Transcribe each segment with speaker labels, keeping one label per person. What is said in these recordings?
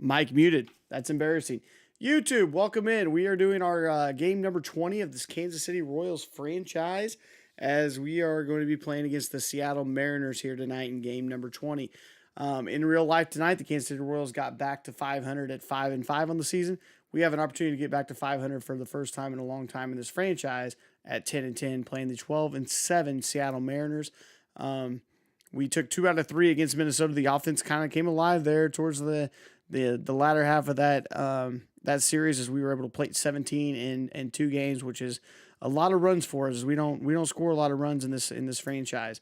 Speaker 1: Mike muted. That's embarrassing. YouTube, welcome in. We are doing our game number 20 of this Kansas City Royals franchise, as we are going to be playing against the Seattle Mariners here tonight in game number 20. In real life tonight, the Kansas City Royals got back to 500 at 5-5 on the season. We have an opportunity to get back to 500 for the first time in a long time in this franchise at 10-10, playing the 12-7 Seattle Mariners. We took 2 out of 3 against Minnesota. The offense kind of came alive there towards the latter half of that series, as we were able to plate 17 in 2 games, which is a lot of runs for us. We don't score a lot of runs in this franchise.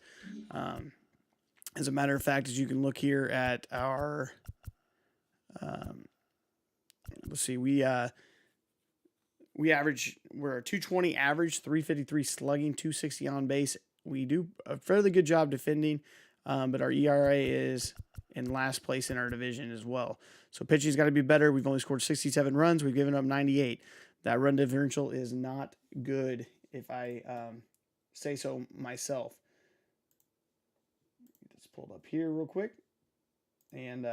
Speaker 1: As a matter of fact, as you can look here at our, let's see, we're a 220 average, 353 slugging, 260 on base. We do a fairly good job defending, but our ERA is in last place in our division as well. So pitching's got to be better. We've only scored 67 runs. We've given up 98. That run differential is not good, if I say so myself. Get this pulled up here real quick. And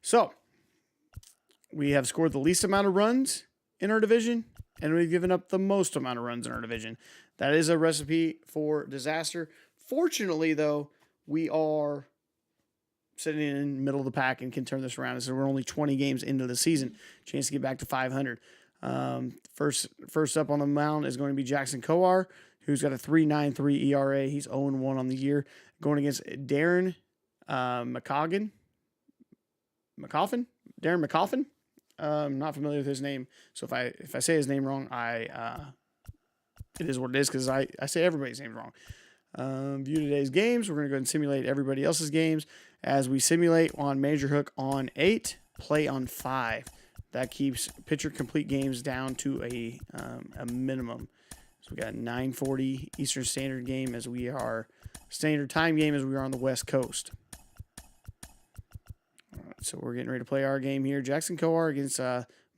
Speaker 1: so we have scored the least amount of runs in our division, and we've given up the most amount of runs in our division. That is a recipe for disaster. Fortunately, though, we are sitting in the middle of the pack and can turn this around. So we're only 20 games into the season. Chance to get back to 500. First up on the mound is going to be Jackson Kowar, who's got a 3.93 ERA. He's 0-1 on the year. Going against Darren Darren McCoffin. I'm not familiar with his name, so if I say his name wrong, it is what it is, because I say everybody's name wrong. View today's games. We're going to go ahead and simulate everybody else's games, as we simulate on Major Hook on 8, play on 5. That keeps pitcher complete games down to a minimum. So we got 9:40 Eastern Standard game, as we are standard time game, as we are on the West Coast. All right, so we're getting ready to play our game here. Jackson Kowar against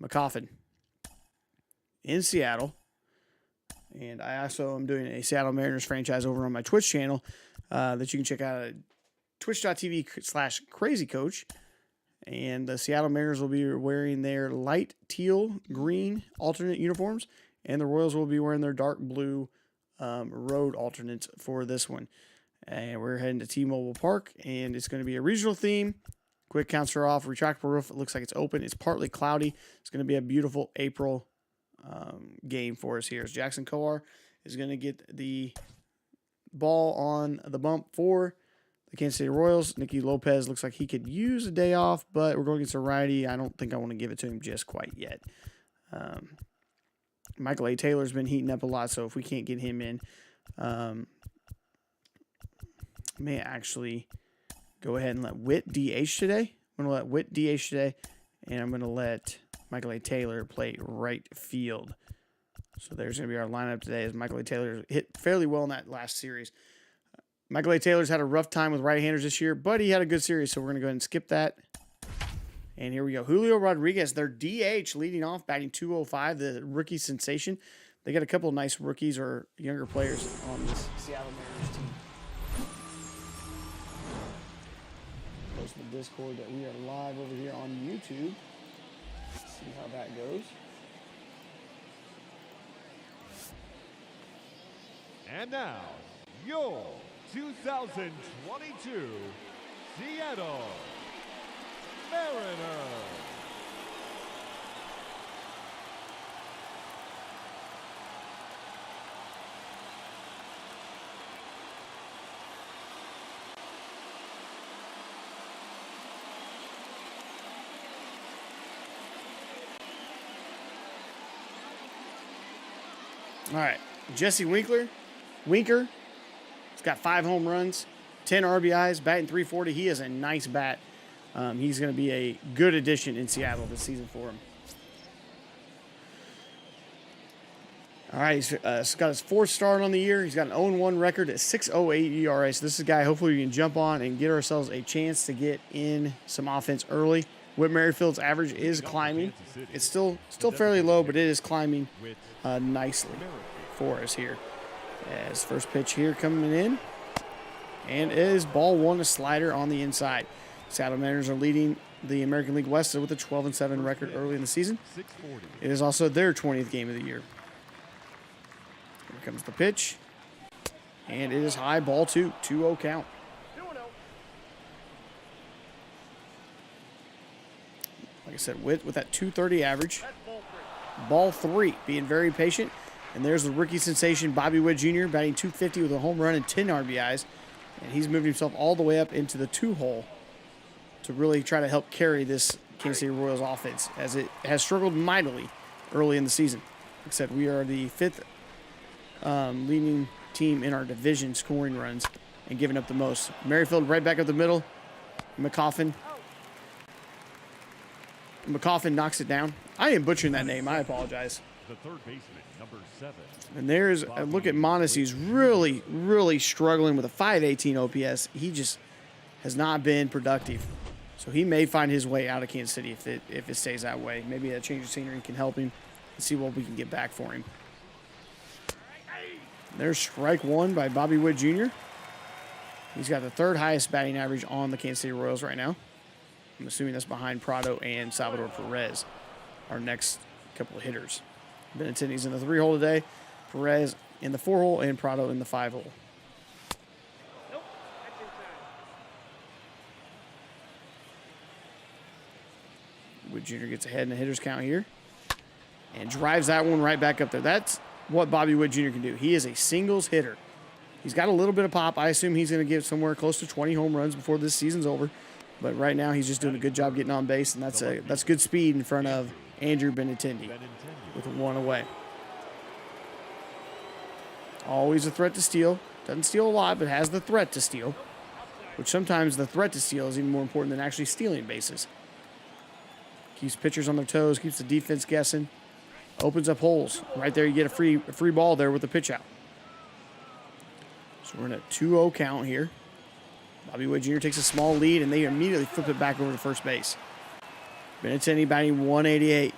Speaker 1: McCoffin in Seattle. And I also am doing a Seattle Mariners franchise over on my Twitch channel that you can check out at twitch.tv/crazycoach. And the Seattle Mariners will be wearing their light teal green alternate uniforms, and the Royals will be wearing their dark blue road alternates for this one. And we're heading to T-Mobile Park, and it's going to be a regional theme. Quick counts are off. Retractable roof. It looks like it's open. It's partly cloudy. It's going to be a beautiful April game for us here. As Jackson Kowar is going to get the ball on the bump for the Kansas City Royals. Nicky Lopez looks like he could use a day off, but we're going against a righty. I don't think I want to give it to him just quite yet. Michael A. Taylor's been heating up a lot, so if we can't get him in, may actually go ahead and let Witt DH today. I'm going to let Witt DH today, and I'm going to let Michael A. Taylor play right field. So there's going to be our lineup today, as Michael A. Taylor hit fairly well in that last series. Michael A. Taylor's had a rough time with right-handers this year, but he had a good series, so we're going to go ahead and skip that. And here we go. Julio Rodriguez, their DH, leading off, batting .205, the rookie sensation. They got a couple of nice rookies or younger players on this Seattle Mariners team. Post the Discord that we are live over here on YouTube. Let's see how that goes.
Speaker 2: And now, your 2022 Seattle Mariners.
Speaker 1: All right, Jesse Winker. He's got 5 home runs, 10 RBIs, batting .340. He is a nice bat. He's going to be a good addition in Seattle this season for him. All right, he's got his 4th start on the year. He's got an 0-1 record at 6.08 ERA. So this is a guy hopefully we can jump on and get ourselves a chance to get in some offense early. Whit Merrifield's average is climbing. It's still fairly low, but it is climbing nicely for us here. As first pitch here coming in, and it is ball 1, a slider on the inside. Seattle Mariners are leading the American League West with a 12-7 record early in the season.
Speaker 2: 640.
Speaker 1: It is also their 20th game of the year. Here comes the pitch. And it is high, ball 2, 2-0 count. Like I said, with that 230 average. Ball 3, being very patient. And there's the rookie sensation, Bobby Witt Jr., batting .250 with a home run and 10 RBIs. And he's moved himself all the way up into the 2-hole to really try to help carry this Kansas City Royals offense, as it has struggled mightily early in the season. Like I said, we are the 5th leading team in our division scoring runs and giving up the most. Merrifield right back up the middle. McCoffin knocks it down. I am butchering that name. I apologize.
Speaker 2: The third baseman, number 7.
Speaker 1: And there's a look at Mondesi's really, really struggling with a 518 OPS. He just has not been productive. So he may find his way out of Kansas City if it stays that way. Maybe a change of scenery can help him and see what we can get back for him. There's strike 1 by Bobby Witt Jr. He's got the 3rd highest batting average on the Kansas City Royals right now. I'm assuming that's behind Prado and Salvador Perez, our next couple of hitters. Benintendi's in the 3-hole today, Perez in the 4-hole, and Prado in the 5-hole. Witt Jr. gets ahead in the hitter's count here and drives that one right back up there. That's what Bobby Witt Jr. can do. He is a singles hitter. He's got a little bit of pop. I assume he's going to get somewhere close to 20 home runs before this season's over. But right now he's just doing a good job getting on base, and that's good speed in front of Andrew Benintendi with 1 away. Always a threat to steal. Doesn't steal a lot, but has the threat to steal, which sometimes the threat to steal is even more important than actually stealing bases. Keeps pitchers on their toes, keeps the defense guessing, opens up holes. Right there, you get a free ball there with the pitch out. So we're in a 2-0 count here. Bobby Witt Jr. takes a small lead, and they immediately flip it back over to first base. Benintendi batting 188.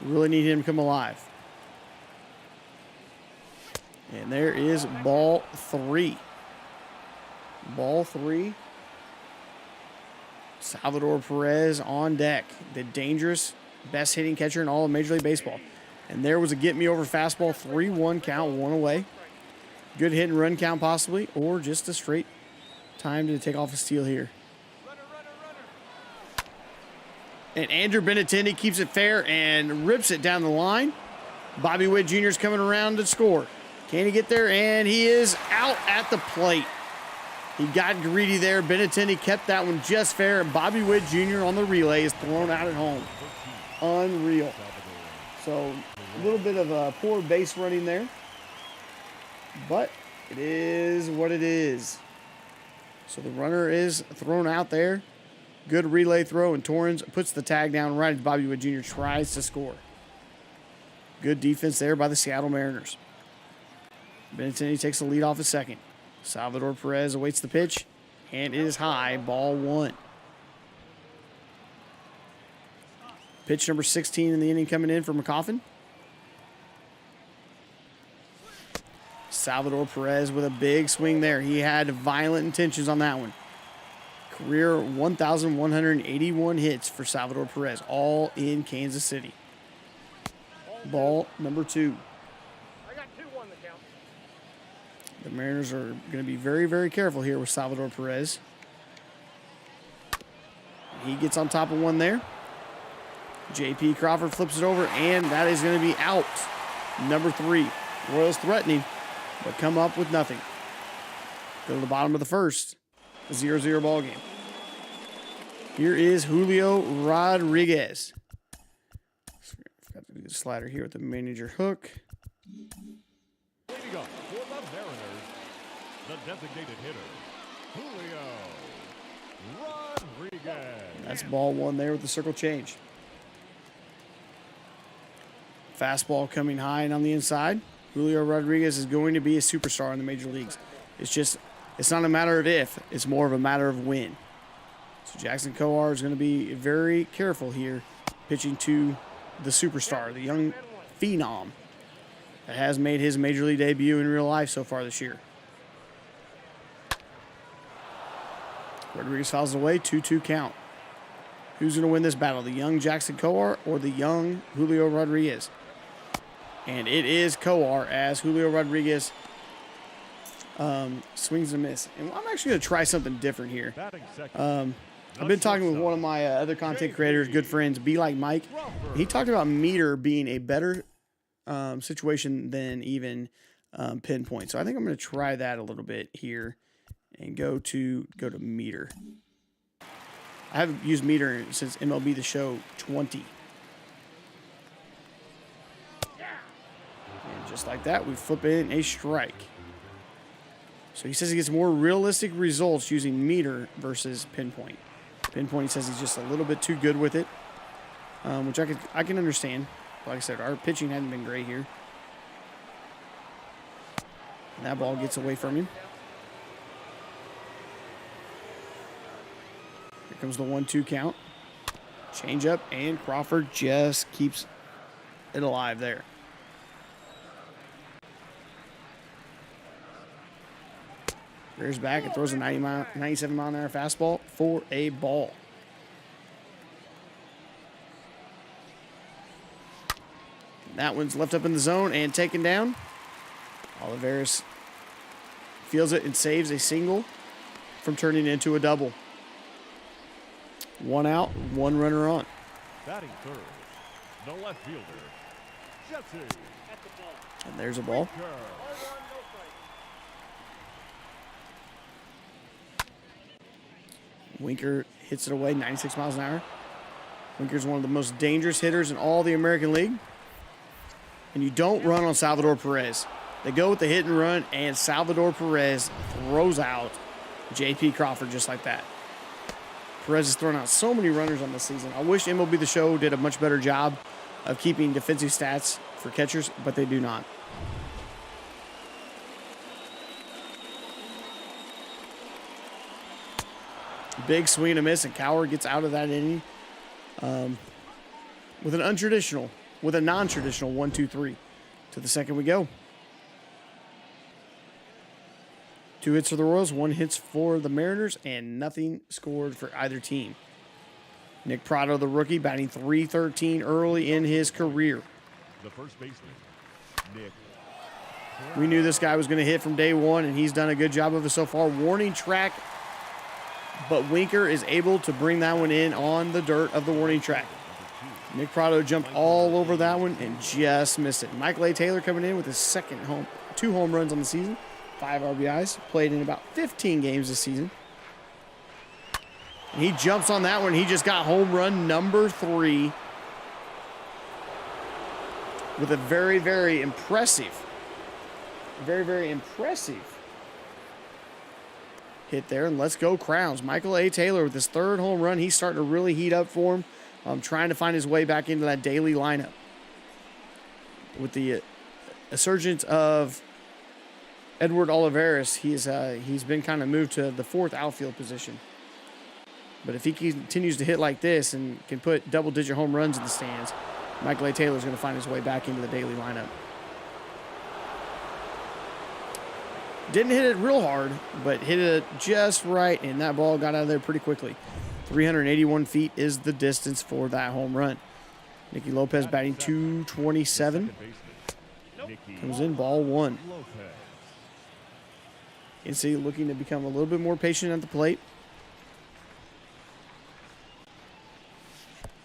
Speaker 1: Really need him to come alive. And there is ball 3. Ball 3. Salvador Perez on deck. The dangerous, best hitting catcher in all of Major League Baseball. And there was a get-me-over fastball, 3-1 count, 1 away. Good hit and run count possibly, or just a straight time to take off a steal here. And Andrew Benintendi keeps it fair and rips it down the line. Bobby Witt Jr. is coming around to score. Can he get there? And he is out at the plate. He got greedy there. Benintendi kept that one just fair. And Bobby Witt Jr. on the relay is thrown out at home. Unreal. So a little bit of a poor base running there. But it is what it is. So the runner is thrown out there. Good relay throw, and Torrens puts the tag down right as Bobby Witt Jr. tries to score. Good defense there by the Seattle Mariners. Benintendi takes the lead off at second. Salvador Perez awaits the pitch, and it is high, ball 1. Pitch number 16 in the inning coming in for McCoffin. Salvador Perez with a big swing there. He had violent intentions on that one. Career 1,181 hits for Salvador Perez, all in Kansas City. Ball number 2.
Speaker 3: I got 2 on the count.
Speaker 1: The Mariners are going to be very, very careful here with Salvador Perez. He gets on top of one there. J.P. Crawford flips it over, and that is going to be out. Number 3. Royals threatening, but come up with nothing. Go to the bottom of the first. A 0-0 ball game. Here is Julio Rodriguez. Forgot to do the slider here with the manager hook.
Speaker 2: Leading up for the Mariners, the designated hitter, Julio Rodriguez.
Speaker 1: That's ball 1 there with the circle change. Fastball coming high and on the inside. Julio Rodriguez is going to be a superstar in the major leagues. It's not a matter of if, it's more of a matter of when. So Jackson Coar is going to be very careful here, pitching to the superstar, the young phenom that has made his major league debut in real life so far this year. Rodriguez fouls away, 2-2 count. Who's going to win this battle, the young Jackson Coar or the young Julio Rodriguez? And it is Coar as Julio Rodriguez swings and miss. And I'm actually going to try something different here. I've been talking with one of my other content creators, good friends, Be Like Mike. He talked about meter being a better situation than even pinpoint. So I think I'm going to try that a little bit here and go to meter. I haven't used meter since MLB The Show 20. And just like that, we flip in a strike. So he says he gets more realistic results using meter versus pinpoint. Pinpoint, he says he's just a little bit too good with it, which I can understand. Like I said, our pitching hadn't been great here. And that ball gets away from him. Here comes the 1-2 count. Change up, and Crawford just keeps it alive there. Rears back and throws a 97 mile an hour fastball for a ball. That one's left up in the zone and taken down. Olivares feels it and saves a single from turning into a double. 1 out, 1 runner on.
Speaker 2: Batting third, the left fielder, Jesse.
Speaker 1: And there's a ball. Winker hits it away, 96 miles an hour. Winker's one of the most dangerous hitters in all the American League. And you don't run on Salvador Perez. They go with the hit and run, and Salvador Perez throws out J.P. Crawford just like that. Perez has thrown out so many runners on this season. I wish MLB The Show did a much better job of keeping defensive stats for catchers, but they do not. Big swing and a miss, and Cowher gets out of that inning with a non-traditional 1-2-3. To the second we go. 2 hits for the Royals, 1 hits for the Mariners, and nothing scored for either team. Nick Prado, the rookie, batting .313 early in his career.
Speaker 2: The first baseman, Nick.
Speaker 1: We knew this guy was going to hit from day one, and he's done a good job of it so far. Warning track, but Winker is able to bring that one in on the dirt of the warning track. Nick Prado jumped all over that one and just missed it. Michael A. Taylor coming in with his second 2 home runs on the season, 5 RBIs, played in about 15 games this season. And he jumps on that one. He just got home run number 3 with a very, very impressive hit there. And let's go Crowns. Michael A. Taylor with his 3rd home run. He's starting to really heat up for him. Trying to find his way back into that daily lineup. With the resurgence of Edward Olivares, he's been kind of moved to the 4th outfield position. But if he continues to hit like this and can put double-digit home runs in the stands, Michael A. Taylor is going to find his way back into the daily lineup. Didn't hit it real hard, but hit it just right, and that ball got out of there pretty quickly. 381 feet is the distance for that home run. Nicky Lopez batting .227. Comes in, ball 1. NC looking to become a little bit more patient at the plate.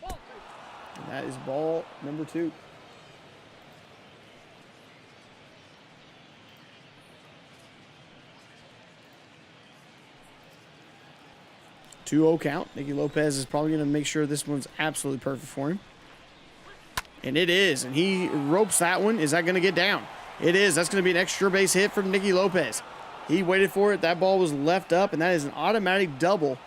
Speaker 1: And that is ball number 2. .2-0 count. Nicky Lopez is probably going to make sure this one's absolutely perfect for him. And it is. And he ropes that one. Is that going to get down? It is. That's going to be an extra base hit from Nicky Lopez. He waited for it. That ball was left up, and that is an automatic double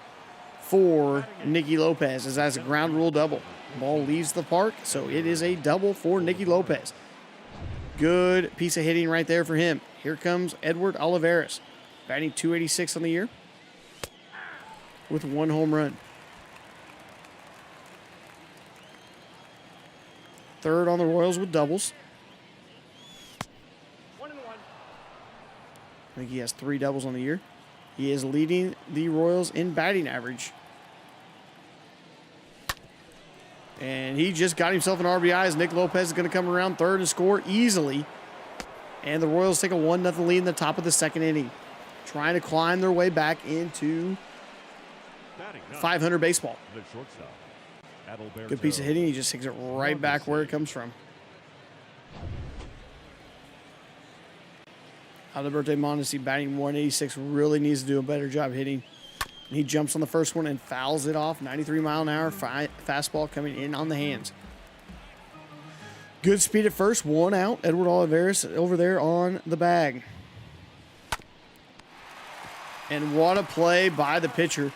Speaker 1: for Nicky Lopez, as that's a ground rule double. Ball leaves the park, so it is a double for Nicky Lopez. Good piece of hitting right there for him. Here comes Edward Olivares, batting .286 on the year with 1 home run. 3rd on the Royals with doubles.
Speaker 3: 1-1.
Speaker 1: I think he has 3 doubles on the year. He is leading the Royals in batting average. And he just got himself an RBI as Nick Lopez is going to come around third and score easily. And the Royals take a 1-0 lead in the top of the second inning. Trying to climb their way back into 500 baseball. Good piece of hitting. He just takes it right back where it comes from. Alberto Mondesi batting 186 really needs to do a better job hitting. And he jumps on the first one and fouls it off. 93-mile-an-hour fastball coming in on the hands. Good speed at first. 1 out. Edward Olivares over there on the bag. And what a play by the pitcher.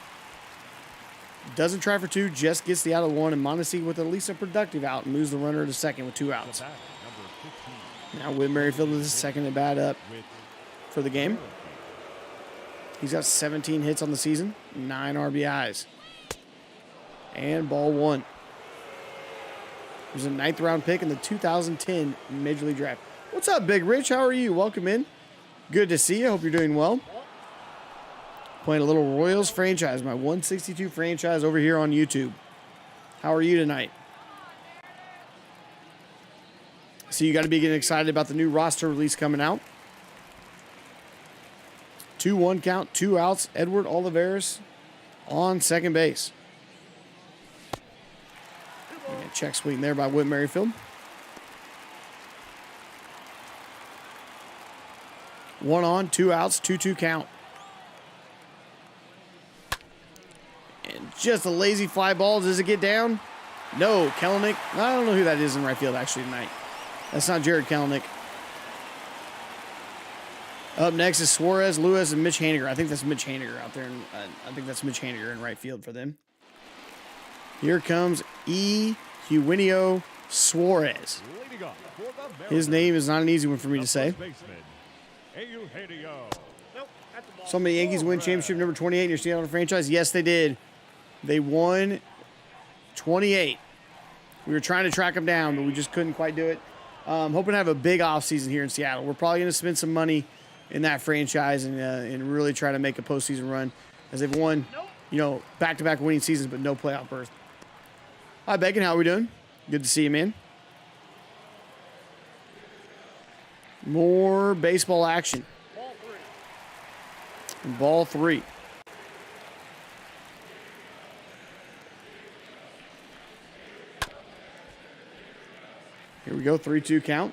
Speaker 1: Doesn't try for 2, just gets the out of 1. And Mondesi with at least a productive out and moves the runner to second with 2 outs. Now Whit Merrifield is the second at bat up for the game. He's got 17 hits on the season, 9 RBIs. And ball 1. He was a 9th round pick in the 2010 Major League Draft. What's up, Big Rich? How are you? Welcome in. Good to see you. Hope you're doing well. Playing a little Royals franchise, my 162 franchise over here on YouTube. How are you tonight? So you got to be getting excited about the new roster release coming out. 2-1 count, 2 outs. Edward Olivares on second base. Check swing there by Whit Merrifield. 1 on, 2 outs, 2-2 count. And just a lazy fly ball. Does it get down? No. Kelenic. I don't know who that is in right field actually tonight. That's not Jared Kelenic. Up next is Suarez, Lewis, and Mitch Haniger. I think that's Mitch Haniger out there. And I think that's Mitch Haniger in right field for them. Here comes Eugenio Suarez. His name is not an easy one for me to say. So many Yankees win championship number 28 in your Seattle franchise? Yes, they did. They won 28. We were trying to track them down, but we just couldn't quite do it. Hoping to have a big offseason here in Seattle. We're probably going to spend some money in that franchise and really try to make a postseason run, as they've won, back-to-back winning seasons, but no playoff berth. Hi, Bacon. How are we doing? Good to see you, man. More baseball action. Ball 3. Here we go, 3-2 count.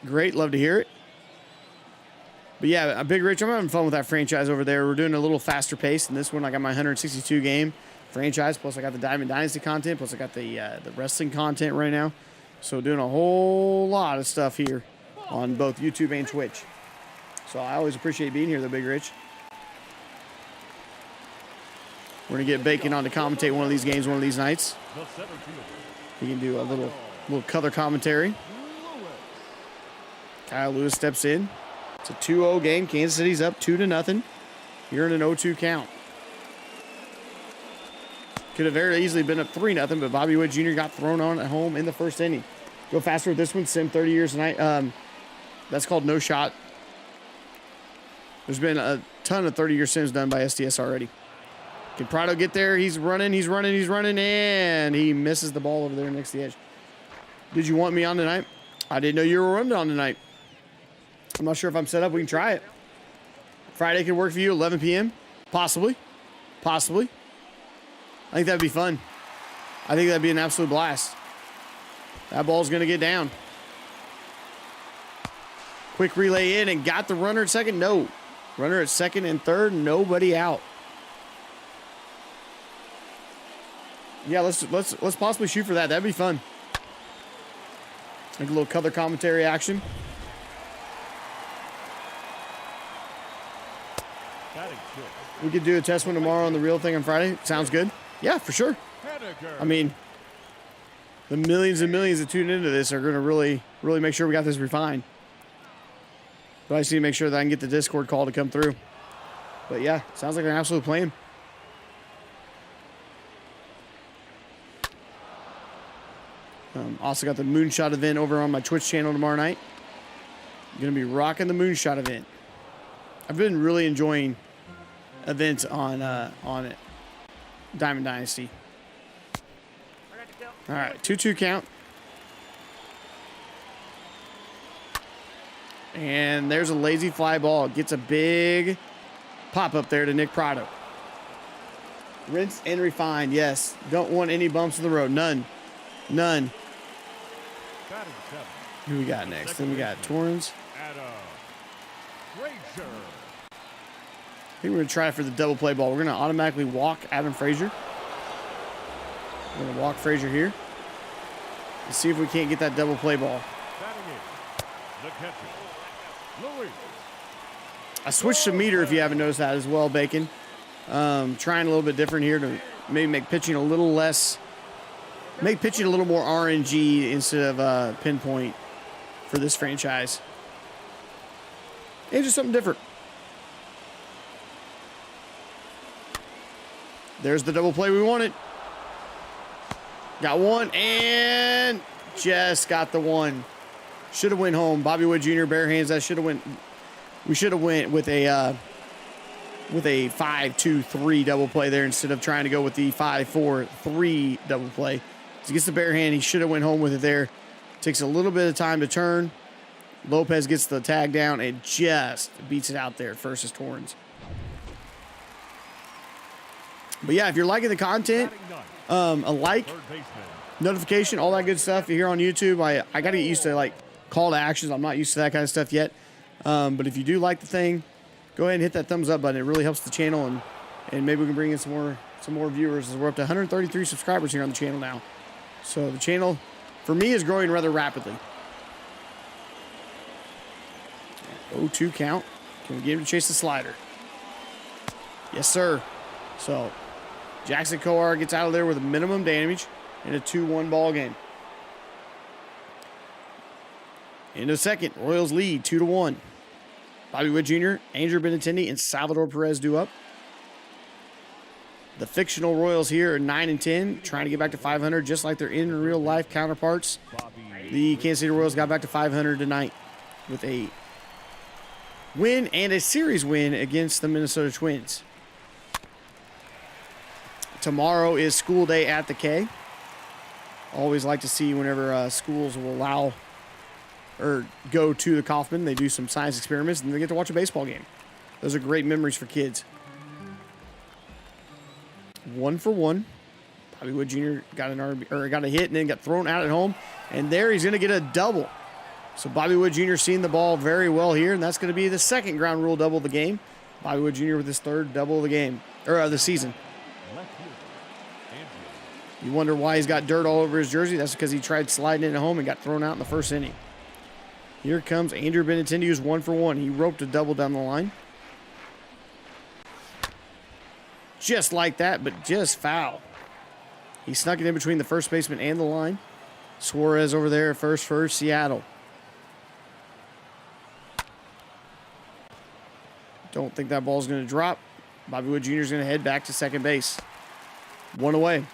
Speaker 1: Great, love to hear it. But yeah, Big Rich, I'm having fun with that franchise over there. We're doing a little faster pace. In this one, I got my 162 game franchise, plus I got the Diamond Dynasty content, plus I got the wrestling content right now. So doing a whole lot of stuff here on both YouTube and Twitch. So I always appreciate being here, though, Big Rich. We're going to get Bacon on to commentate one of these games one of these nights. He can do a little color commentary. Kyle Lewis steps in. It's a 2-0 game. Kansas City's up 2-0. You're in an 0-2 count. Could have very easily been up 3-0, but Bobby Witt Jr. got thrown on at home in the first inning. Go faster with this one. Sim 30 years tonight. That's called No Shot. There's been a ton of 30-year sims done by STS already. Can Prado get there? He's running, and he misses the ball over there next to the edge. Did you want me on tonight? I didn't know you were running on tonight. I'm not sure if I'm set up. We can try it. Friday could work for you, 11 p.m.? Possibly. I think that'd be fun. I think that'd be an absolute blast. That ball's going to get down. Quick relay in and got the runner at second. No. Runner at second and third. Nobody out. Yeah, let's possibly shoot for that. That'd be fun. Like a little color commentary action. We could do a test one tomorrow on the real thing on Friday. Sounds good. Yeah, for sure. I mean, the millions and millions that tune into this are going to really make sure we got this refined. But I just need to make sure that I can get the Discord call to come through. But yeah, sounds like an absolute plan. Also got the Moonshot event over on my Twitch channel tomorrow night. Going to be rocking the Moonshot event. I've been really enjoying events on it. Diamond Dynasty. All right, 2-2 count. And there's a lazy fly ball. Gets a big pop up there to Nick Prado. Rinse and refine, yes. Don't want any bumps in the road. None. None.
Speaker 2: Batting seventh.
Speaker 1: Who we got next? Then we got Torrens.
Speaker 2: Frazier.
Speaker 1: I think we're going to try for the double play ball. We're going to automatically walk Adam Frazier. We're going to walk Frazier here. And see if we can't get that double play ball.
Speaker 2: Batting in. The catcher. Louis.
Speaker 1: I switched to meter if you haven't noticed that as well, Bacon. Trying a little bit different here to maybe make pitching a little less, make pitching a little more RNG instead of pinpoint for this franchise. And just something different. There's the double play we wanted. Got one and just got the one. Should have went home. Bobby Wood Jr. bare hands. That should have went. We should have went with a 5-2-3 double play there instead of trying to go with the 5-4-3 double play. So he gets the bare hand. He should have went home with it there. Takes a little bit of time to turn. Lopez gets the tag down and just beats it out there. First is Torrens. But yeah, if you're liking the content, a like, notification, all that good stuff here on YouTube. I got to get used to like call to actions. I'm not used to that kind of stuff yet. But if you do like the thing, go ahead and hit that thumbs up button. It really helps the channel, and maybe we can bring in some more viewers. We're up to 133 subscribers here on the channel now. So the channel, for me, is growing rather rapidly. 0-2 count. Can we get him to chase the slider? Yes, sir. So Jackson Coar gets out of there with a minimum damage in a 2-1 ball game. Into the second, Royals lead 2-1. Bobby Wood Jr., Andrew Benintendi, and Salvador Perez due up. The fictional Royals here are 9-10, trying to get back to 500, just like their in real life counterparts. The Kansas City Royals got back to 500 tonight with a win and a series win against the Minnesota Twins. Tomorrow is school day at the K. Always like to see whenever schools will allow or go to the Kauffman. They do some science experiments and they get to watch a baseball game. Those are great memories for kids. 1-for-1. Bobby Wood Jr. got got a hit and then got thrown out at home. And there he's going to get a double. So Bobby Wood Jr. seeing the ball very well here, and that's going to be the second ground rule double of the game. Bobby Wood Jr. with his third double of the game, or the season. You wonder why he's got dirt all over his jersey. That's because he tried sliding in at home and got thrown out in the first inning. Here comes Andrew Benintendi, who's 1-for-1. He roped a double down the line. Just like that, but just foul. He snuck it in between the first baseman and the line. Suarez over there at first for Seattle. Don't think that ball's going to drop. Bobby Wood Jr. is going to head back to second base. One away.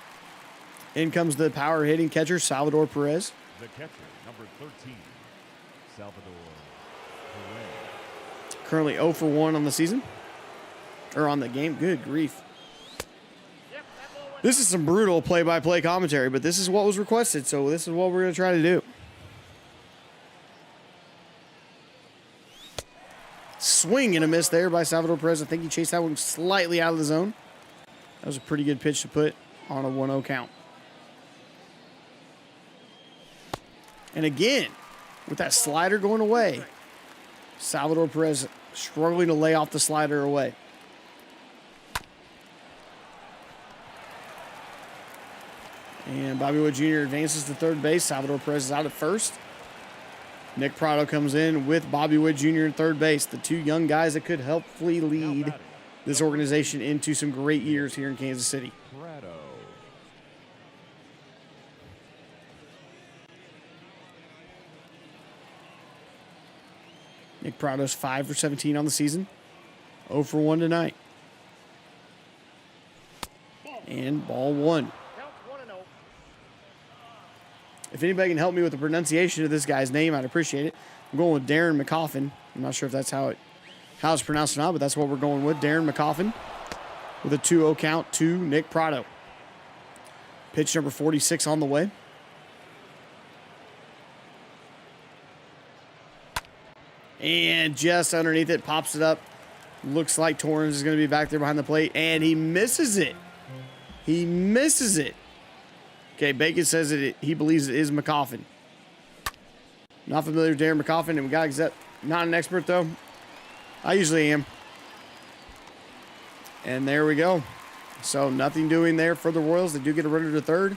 Speaker 1: In comes the power hitting catcher, Salvador Perez.
Speaker 2: The catcher, number 13, Salvador Perez.
Speaker 1: Currently 0-for-1 on the season. Or on the game. Good grief. This is some brutal play-by-play commentary, but this is what was requested, so this is what we're going to try to do. Swing and a miss there by Salvador Perez. I think he chased that one slightly out of the zone. That was a pretty good pitch to put on a 1-0 count. And again, with that slider going away, Salvador Perez struggling to lay off the slider away. And Bobby Wood Jr. advances to third base. Salvador Perez is out at first. Nick Prado comes in with Bobby Wood Jr. in third base. The two young guys that could hopefully lead this organization into some great years here in Kansas City.
Speaker 2: Prado.
Speaker 1: Nick Prado's 5-for-17 on the season. 0-for-1 tonight. And ball one. If anybody can help me with the pronunciation of this guy's name, I'd appreciate it. I'm going with Darren McCoffin. I'm not sure if that's how it's pronounced or not, but that's what we're going with. Darren McCoffin with a 2-0 count to Nick Prado. Pitch number 46 on the way. And just underneath it, pops it up. Looks like Torrens is going to be back there behind the plate, and he misses it. He misses it. Okay, Bacon says that he believes it is McCoffin. Not familiar with Darren McCoffin, and we got not an expert though. I usually am. And there we go. So nothing doing there for the Royals. They do get a runner to third.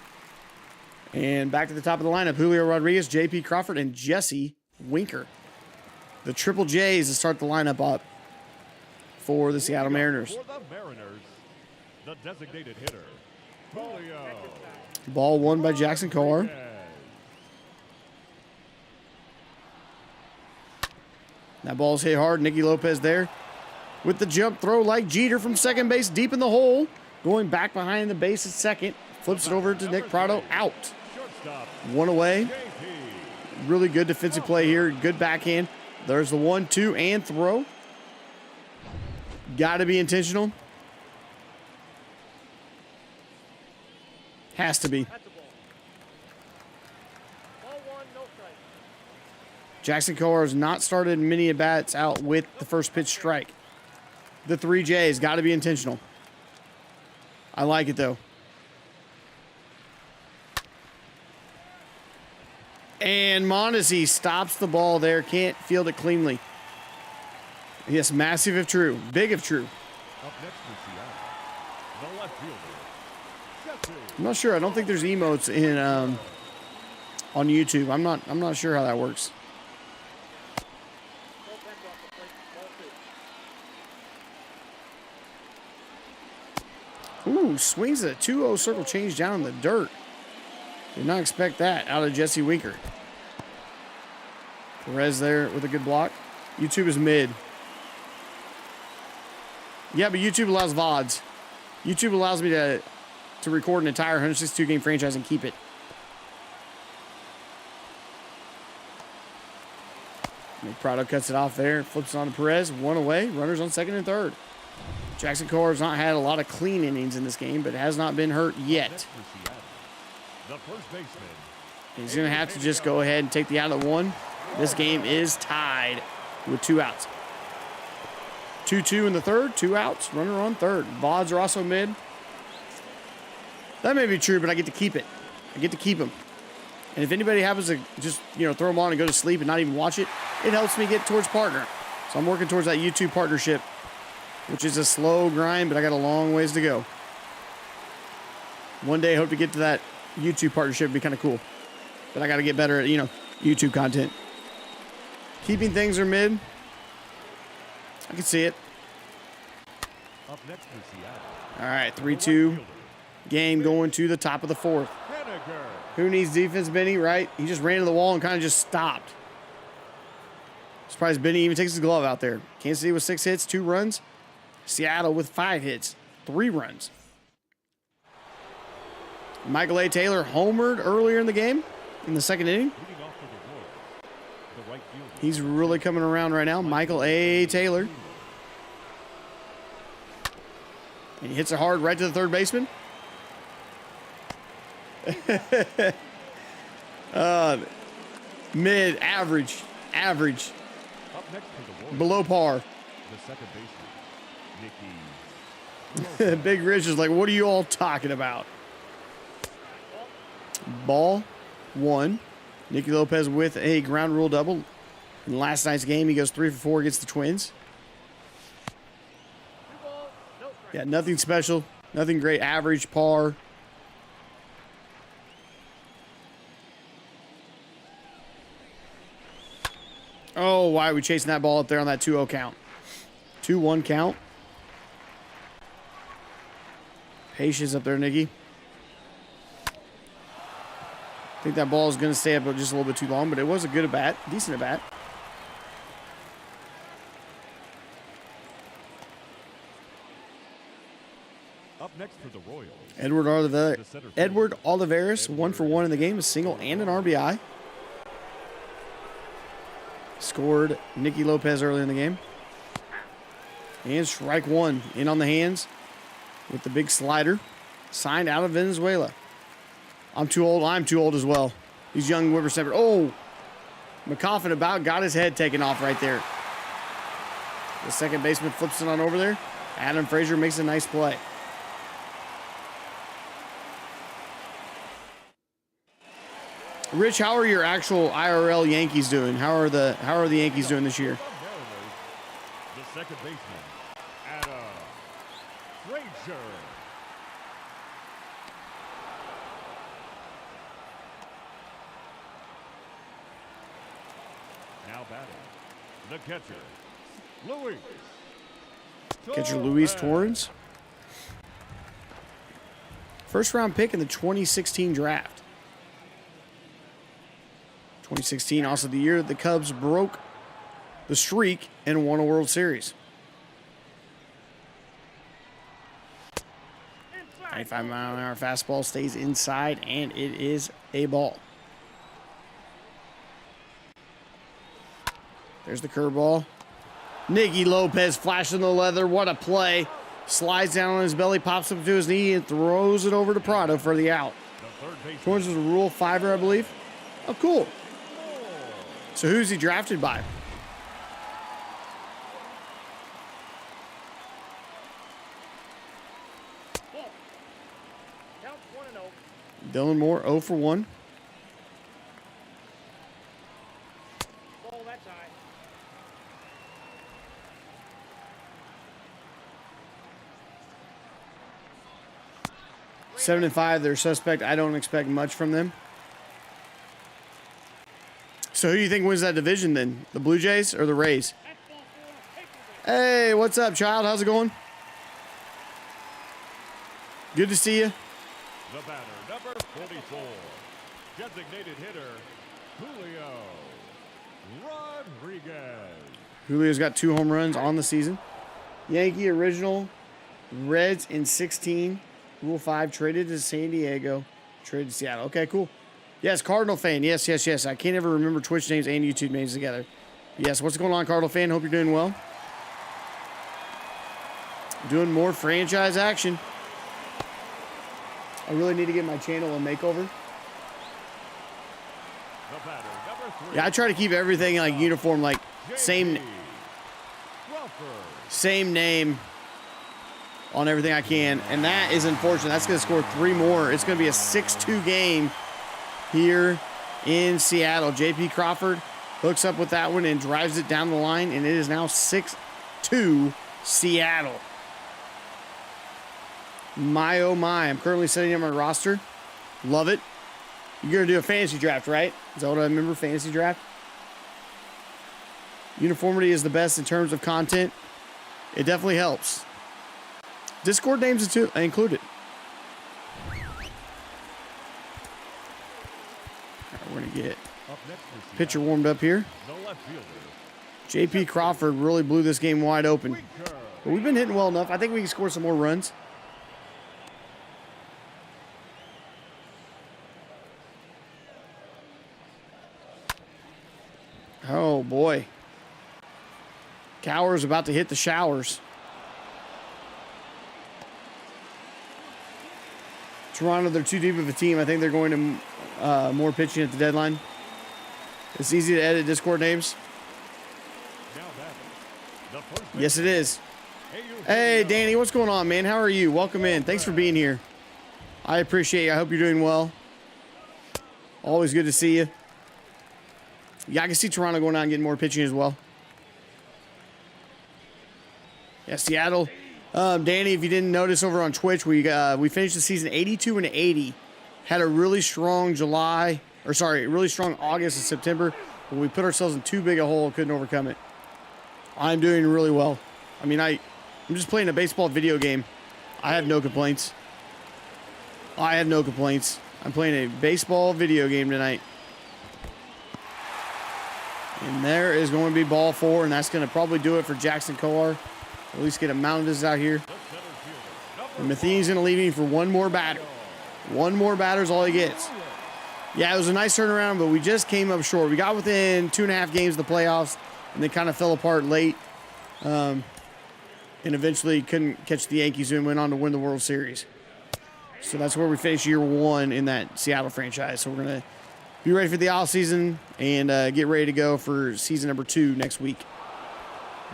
Speaker 1: And back to the top of the lineup, Julio Rodriguez, J.P. Crawford, and Jesse Winker. The Triple J's to start the lineup up for the Seattle Mariners.
Speaker 2: For the Mariners, the designated hitter, Julio.
Speaker 1: Ball won by Jackson Carr. That ball's hit hard. Nicky Lopez there with the jump throw like Jeter from second base deep in the hole. Going back behind the base at second. Flips it over to Nick Prado. Out. One away. Really good defensive play here. Good backhand. There's the 1-2 and throw. Got to be intentional. Has to be. Jackson Carr has not started many at-bats out with the first pitch strike. The 3 J's got to be intentional. I like it, though. And Mondesi stops the ball there. Can't field it cleanly. Yes, massive if true. Big if true.
Speaker 2: Up next for Seattle, the left fielder, Jesse.
Speaker 1: I'm not sure. I don't think there's emotes in on YouTube. I'm not sure how that works. Ooh, swings at a 2-0 circle change down in the dirt. Did not expect that out of Jesse Winker. Perez there with a good block. YouTube is mid. Yeah, but YouTube allows VODs. YouTube allows me to record an entire 162-game franchise and keep it. Nick Prado cuts it off there. Flips it on to Perez. One away. Runners on second and third. Jackson Carr has not had a lot of clean innings in this game, but has not been hurt yet.
Speaker 2: The first baseman.
Speaker 1: He's going to have to just go ahead and take the out at one. This game is tied with 2 outs. 2-2 in the third, 2 outs, runner on third. VODs are also mid. That may be true, but I get to keep it. I get to keep them. And if anybody happens to just, throw them on and go to sleep and not even watch it, it helps me get towards partner. So I'm working towards that YouTube partnership, which is a slow grind, but I got a long ways to go. One day I hope to get to that YouTube partnership. Would be kind of cool. But I got to get better at, YouTube content. Keeping things are mid. I can see it.
Speaker 2: Up next for Seattle.
Speaker 1: All right, 3-2 game going to the top of the fourth. Who needs defense, Benny, right? He just ran to the wall and kind of just stopped. Surprised Benny even takes his glove out there. Kansas City with 6 hits, 2 runs. Seattle with 5 hits, 3 runs. Michael A. Taylor homered earlier in the game, in the second inning. He's really coming around right now. Michael A. Taylor. And he hits it hard right to the third baseman. Mid, average.
Speaker 2: Up next for the
Speaker 1: Below par.
Speaker 2: The second baseman, Nicky.
Speaker 1: Big Rich is like, what are you all talking about? Ball 1. Nicky Lopez with a ground rule double. In last night's game, he goes 3 for 4 against the Twins. Yeah, nothing special. Nothing great. Average, par. Oh, why are we chasing that ball up there on that 2-0 count? 2-1 count. Patience up there, Nicky. I think that ball is going to stay up just a little bit too long, but it was a good at-bat. Decent at-bat.
Speaker 2: Up next for the Royals,
Speaker 1: Edward Olivares, 1 for 1 in the game, a single and an RBI. Scored Nicky Lopez early in the game. And strike 1 in on the hands with the big slider. Signed out of Venezuela. I'm too old as well. These young whippersnappers. Oh, McCoffin about got his head taken off right there. The second baseman flips it on over there. Adam Frazier makes a nice play. Rich, how are your actual IRL Yankees doing? How are the Yankees doing this year?
Speaker 2: The second baseman, Adam Frazier. Now batting, the catcher, Luis.
Speaker 1: Catcher Luis Torrens. First round pick in the 2016 draft. 2016, also the year the Cubs broke the streak and won a World Series. 95-mile-an-hour fastball stays inside, and it is a ball. There's the curveball. Nicky Lopez flashing the leather. What a play. Slides down on his belly, pops up to his knee, and throws it over to Prado for the out. Torrens is a Rule 5er, I believe. Oh, cool. So who's he drafted by?
Speaker 3: Count 1-0.
Speaker 1: Dylan Moore, 0 for 1.
Speaker 3: Ball, that's high.
Speaker 1: Seven and 5, they're suspect. I don't expect much from them. So who do you think wins that division then? The Blue Jays or the Rays? Hey, what's up, child? How's it going? Good to see you.
Speaker 2: The batter, number 44, designated hitter, Julio Rodriguez.
Speaker 1: Julio's got 2 home runs on the season. Yankee original, Reds in 16, Rule 5, traded to San Diego, traded to Seattle. Okay, cool. Yes, Cardinal fan. Yes. I can't ever remember Twitch names and YouTube names together. Yes, what's going on, Cardinal fan? Hope you're doing well. Doing more franchise action. I really need to get my channel a makeover.
Speaker 2: The batter, number 3,
Speaker 1: Yeah, I try to keep everything like uniform, like same name on everything I can. And that is unfortunate. That's going to score 3 more. It's going to be a 6-2 game here in Seattle. J.P. Crawford hooks up with that one and drives it down the line, and it is now 6-2 Seattle. My, oh my. I'm currently setting up my roster. Love it. You're going to do a fantasy draft, right? Is that what I remember? Fantasy draft? Uniformity is the best in terms of content. It definitely helps. Discord names included. We're going to get pitcher warmed up here. J.P. Crawford really blew this game wide open. But we've been hitting well enough. I think we can score some more runs. Oh, boy. Cowher's about to hit the showers. Toronto, they're too deep of a team. I think they're going to more pitching at the deadline. It's easy to edit Discord names. Yes, it is. Hey, Danny, what's going on, man? How are you? Welcome in. Thanks for being here. I appreciate you. I hope you're doing well. Always good to see you. Yeah, I can see Toronto going out and getting more pitching as well. Yeah, Seattle. Danny, if you didn't notice over on Twitch, we finished the season 82-80. Had a really strong really strong August and September, but we put ourselves in too big a hole, couldn't overcome it. I'm doing really well. I mean, I'm just playing a baseball video game. I have no complaints. I'm playing a baseball video game tonight. And there is going to be ball 4, and that's going to probably do it for Jackson Coar. At least get a Mountains out here. And Matheny's going to leave him for one more batter. One more batter is all he gets. Yeah, it was a nice turnaround, but we just came up short. We got within 2.5 games of the playoffs, and they kind of fell apart late. And eventually couldn't catch the Yankees and went on to win the World Series. So that's where we finished year 1 in that Seattle franchise. So we're going to be ready for the off season and get ready to go for season number 2 next week.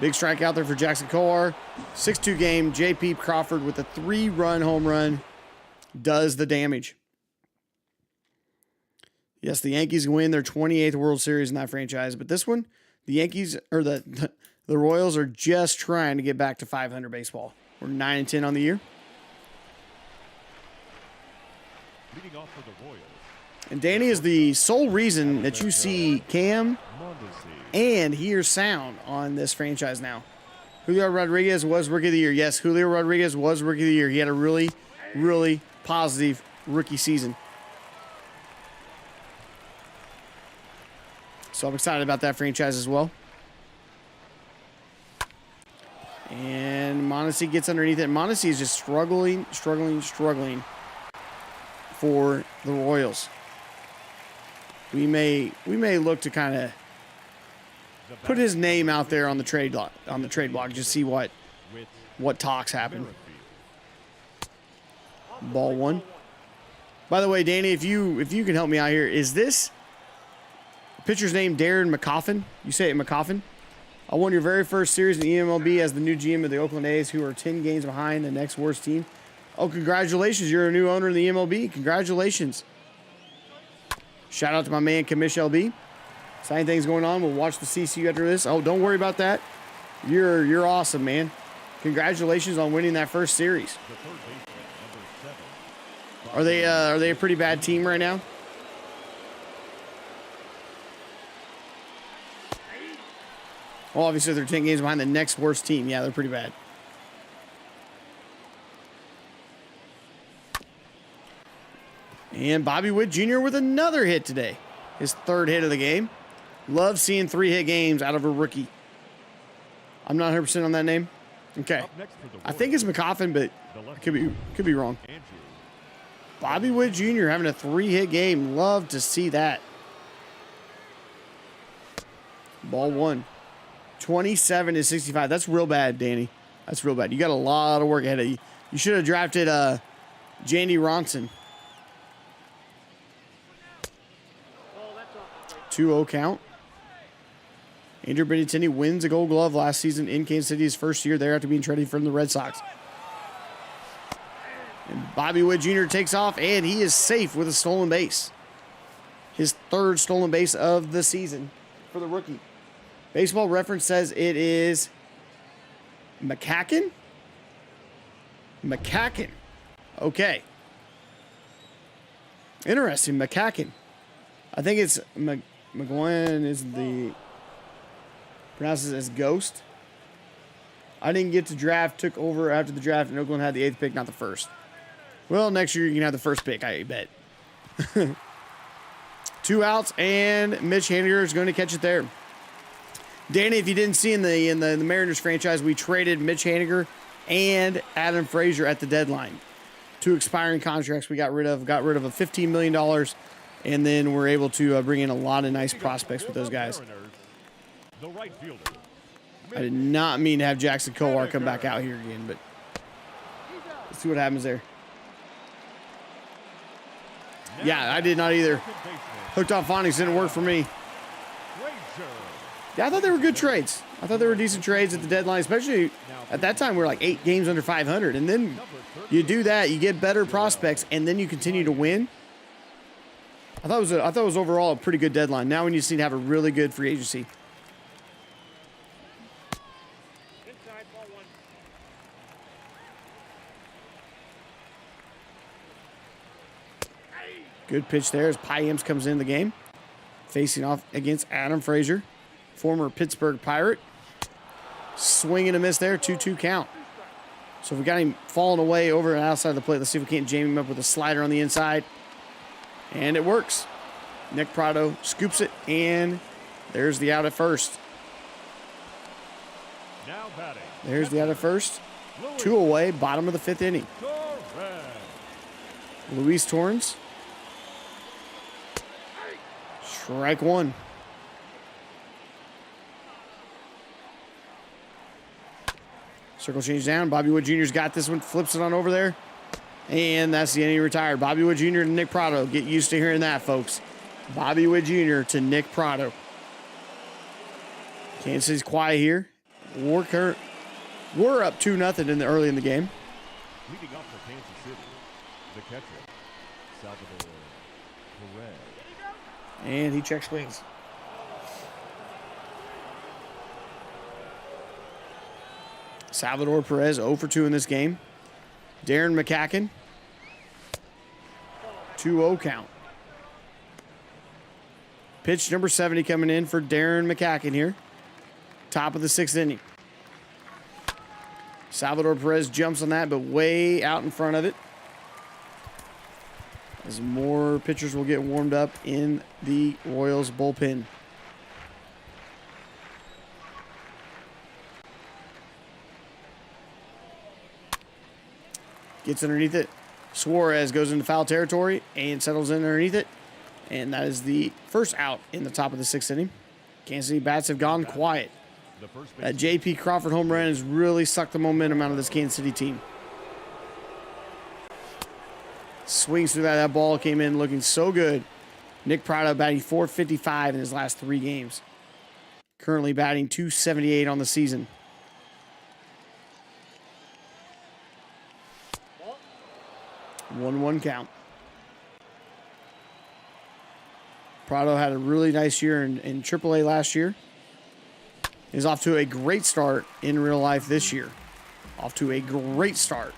Speaker 1: Big strike out there for Jackson Kowar. 6-2 game. J.P. Crawford with a 3-run home run does the damage. Yes, the Yankees win their 28th World Series in that franchise, but this one, the Yankees or the Royals are just trying to get back to 500 baseball. We're 9-10 on the year.
Speaker 2: Leading off for the Royals.
Speaker 1: And Danny is the sole reason that you see Cam and hear sound on this franchise now. Julio Rodriguez was Rookie of the Year. Yes, Julio Rodriguez was Rookie of the Year. He had a really, really positive rookie season. So I'm excited about that franchise as well. And Mondesi gets underneath it. Mondesi is just struggling for the Royals. We may look to kind of put his name out there on the trade block, just see what talks happen. Ball 1. By the way, Danny, if you can help me out here, is this pitcher's name Darren McCoffin? You say it McCoffin? I won your very first series in the EMLB as the new GM of the Oakland A's, who are 10 games behind the next worst team. Oh, congratulations. You're a new owner in the MLB. Congratulations. Shout out to my man, Kamish LB. Exciting things going on. We'll watch the CCU after this. Oh, don't worry about that. You're awesome, man. Congratulations on winning that first series. Are they a pretty bad team right now? Well, obviously they're 10 games behind the next worst team. Yeah, they're pretty bad. And Bobby Witt Jr. with another hit today. His 3rd hit of the game. Love seeing 3-hit games out of a rookie. I'm not 100% on that name. Okay. I think it's McCoffin, but I could be wrong. Bobby Witt Jr. having a 3-hit game. Love to see that. Ball 1. 27-65. That's real bad, Danny. That's real bad. You got a lot of work ahead of you. You should have drafted Jandy Ronson. 2-0 count. Andrew Benintendi wins a Gold Glove last season in Kansas City, his first year there after being traded from the Red Sox. And Bobby Witt Jr. takes off, and he is safe with a stolen base. His 3rd stolen base of the season for the rookie. Baseball Reference says it is McCacken. McCacken. Okay. Interesting. McCacken. I think it's McGuinn is the pronounces as Ghost. I didn't get to draft, took over after the draft, and Oakland had the 8th pick, not the 1st. Well, next year you can have the 1st pick, I bet. 2 outs, and Mitch Haniger is going to catch it there. Danny, if you didn't see in the Mariners franchise, we traded Mitch Haniger and Adam Frazier at the deadline. 2 expiring contracts we got rid of. Got rid of a $15 million, and then we're able to bring in a lot of nice prospects with those guys. I did not mean to have Jackson Kowar come back out here again, but let's see what happens there. Yeah, I did not either. Hooked on phonics didn't work for me. Yeah, I thought they were good trades. I thought they were decent trades at the deadline, especially at that time we were like 8 games under 500. And then you do that, you get better prospects, and then you continue to win. I thought it was overall a pretty good deadline. Now we just need to have a really good free agency.
Speaker 3: Inside, ball 1.
Speaker 1: Good pitch there as Piems comes in the game. Facing off against Adam Frazier, former Pittsburgh Pirate. Swing and a miss there, 2-2 count. So if we got him falling away over and outside the plate, let's see if we can't jam him up with a slider on the inside. And it works. Nick Prado scoops it, and there's the out at first.
Speaker 2: Now batting.
Speaker 1: There's the out at first. 2 away, bottom of the 5th inning. Luis Torrens. Strike 1. Circle change down. Bobby Witt Jr.'s got this one. Flips it on over there. And that's the inning retired. Bobby Witt Jr. and Nick Prado. Get used to hearing that, folks. Bobby Witt Jr. to Nick Prado. Kansas City's quiet here. We're up 2-0 early in the game.
Speaker 2: Leading off for Kansas City, the catcher, Salvador Perez.
Speaker 1: And he checks swings. Salvador Perez 0 for 2 in this game. Darren McCacken, 2-0 count. Pitch number 70 coming in for Darren McCacken here. Top of the 6th inning. Salvador Perez jumps on that, but way out in front of it. As more pitchers will get warmed up in the Royals bullpen. Gets underneath it. Suarez goes into foul territory and settles in underneath it. And that is the first out in the top of the 6th inning. Kansas City bats have gone quiet. That J.P. Crawford home run has really sucked the momentum out of this Kansas City team. Swings through that. That ball came in looking so good. Nick Prado batting .455 in his last 3 games. Currently batting .278 on the season. 1-1 count. Prado had a really nice year in AAA last year. He's off to a great start in real life this year. Off to a great start.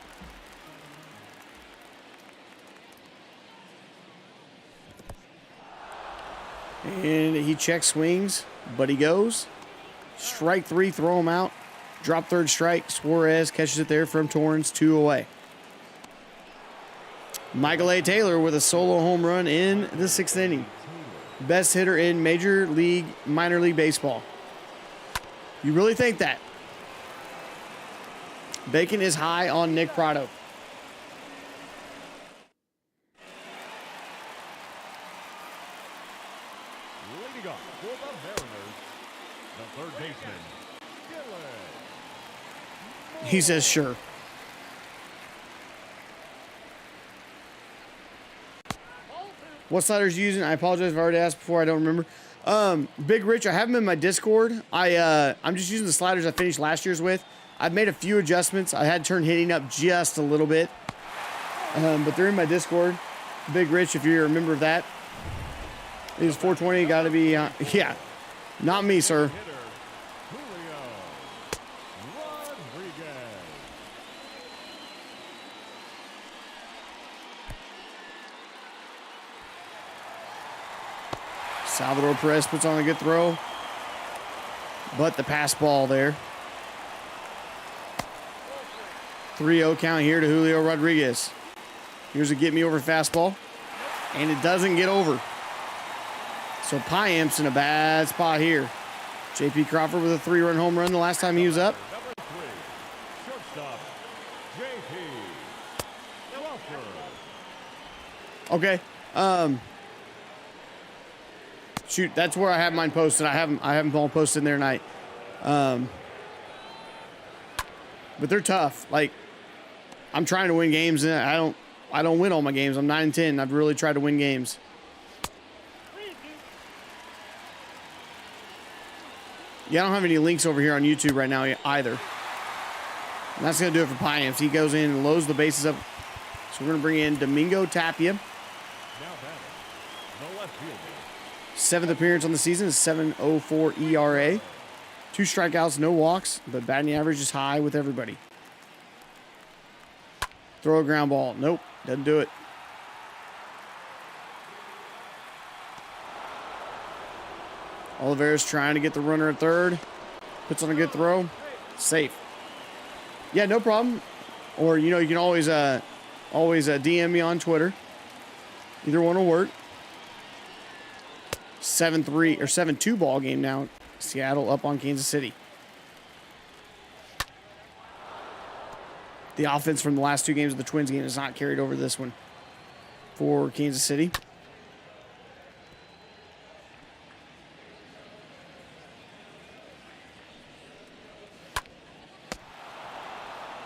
Speaker 1: And he checks swings, but he goes. Strike 3, throw him out. Drop third strike. Suarez catches it there from Torrance, 2 away. Michael A. Taylor with a solo home run in the 6th inning. Best hitter in minor league baseball. You really think that? Bacon is high on Nick Prado.
Speaker 2: Leading off for the Mariners, the third baseman, Dylan.
Speaker 1: He says sure. What sliders are you using? I apologize if I already asked before. I don't remember. Big Rich, I have them in my Discord. I'm just using the sliders I finished last year's with. I've made a few adjustments. I had to turn hitting up just a little bit. But they're in my Discord. Big Rich, if you're a member of that. It was 420. Got to be, yeah. Not me, sir.
Speaker 2: Hitter, Julio Rodriguez.
Speaker 1: Salvador Perez puts on a good throw. But the pass ball there. 3-0 count here to Julio Rodriguez. Here's a get-me-over fastball. And it doesn't get over. So Pyamp's in a bad spot here. J.P. Crawford with a 3-run home run the last time he was up.
Speaker 2: Number 3, shortstop, J.P. Crawford.
Speaker 1: Okay. Shoot, that's where I have mine posted. I have them all posted in there tonight. But they're tough. Like, I'm trying to win games, and I don't win all my games. I'm 9-10. I've really tried to win games. Yeah, I don't have any links over here on YouTube right now either. And that's going to do it for Pyamp's. He goes in and loads the bases up. So we're going to bring in Domingo Tapia.
Speaker 2: Now batting, the left fielder.
Speaker 1: 7th appearance on the season is 7.04 ERA. 2 strikeouts, no walks, but batting average is high with everybody. Throw a ground ball. Nope, doesn't do it. Oliveira's trying to get the runner at third. Puts on a good throw. Safe. Yeah, no problem. Or, you can always DM me on Twitter. Either one will work. 7-3 or 7-2 ball game now. Seattle up on Kansas City. The offense from the last 2 games of the Twins game is not carried over this one for Kansas City.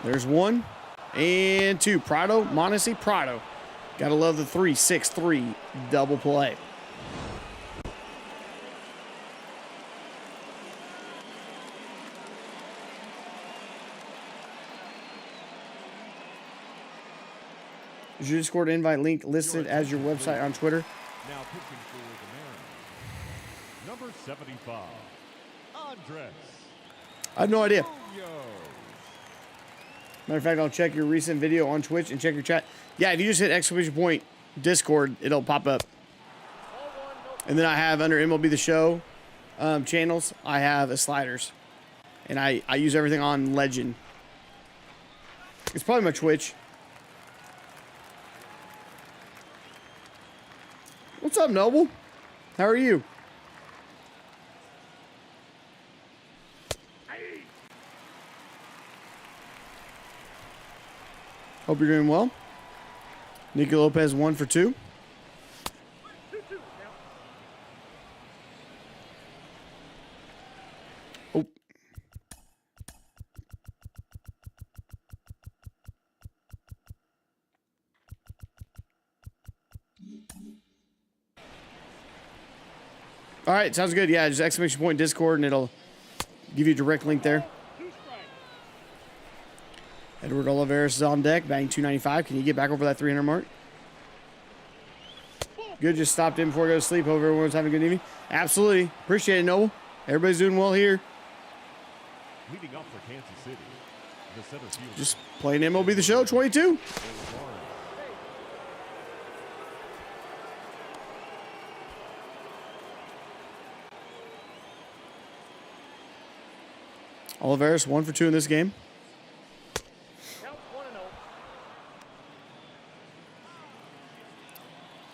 Speaker 1: There's 1 and 2. Prado, Mondesi, Prado. Gotta love the 3-6-3 double play. Is your Discord invite link listed as your website on Twitter?
Speaker 2: Now pitching for the Mariners, number 75, Andres.
Speaker 1: I have no idea.
Speaker 2: Julio.
Speaker 1: Matter of fact, I'll check your recent video on Twitch and check your chat. Yeah, if you just hit exclamation point Discord, it'll pop up. And then I have under MLB The Show channels, I have a sliders. And I use everything on Legend. It's probably my Twitch. What's up, Noble? How are you? Hope you're doing well. Nicky Lopez 1 for 2. Oh. All right, sounds good. Yeah, just exclamation point Discord and it'll give you a direct link there. Edward Olivares is on deck, batting 295. Can you get back over that 300 mark? Good, just stopped in before I go to sleep. Hope everyone's having a good evening. Absolutely. Appreciate it, Noble. Everybody's doing well here.
Speaker 2: Leading up for Kansas City, the center fielder.
Speaker 1: Just playing MLB The Show 22. Olivares 1 for 2 in this game.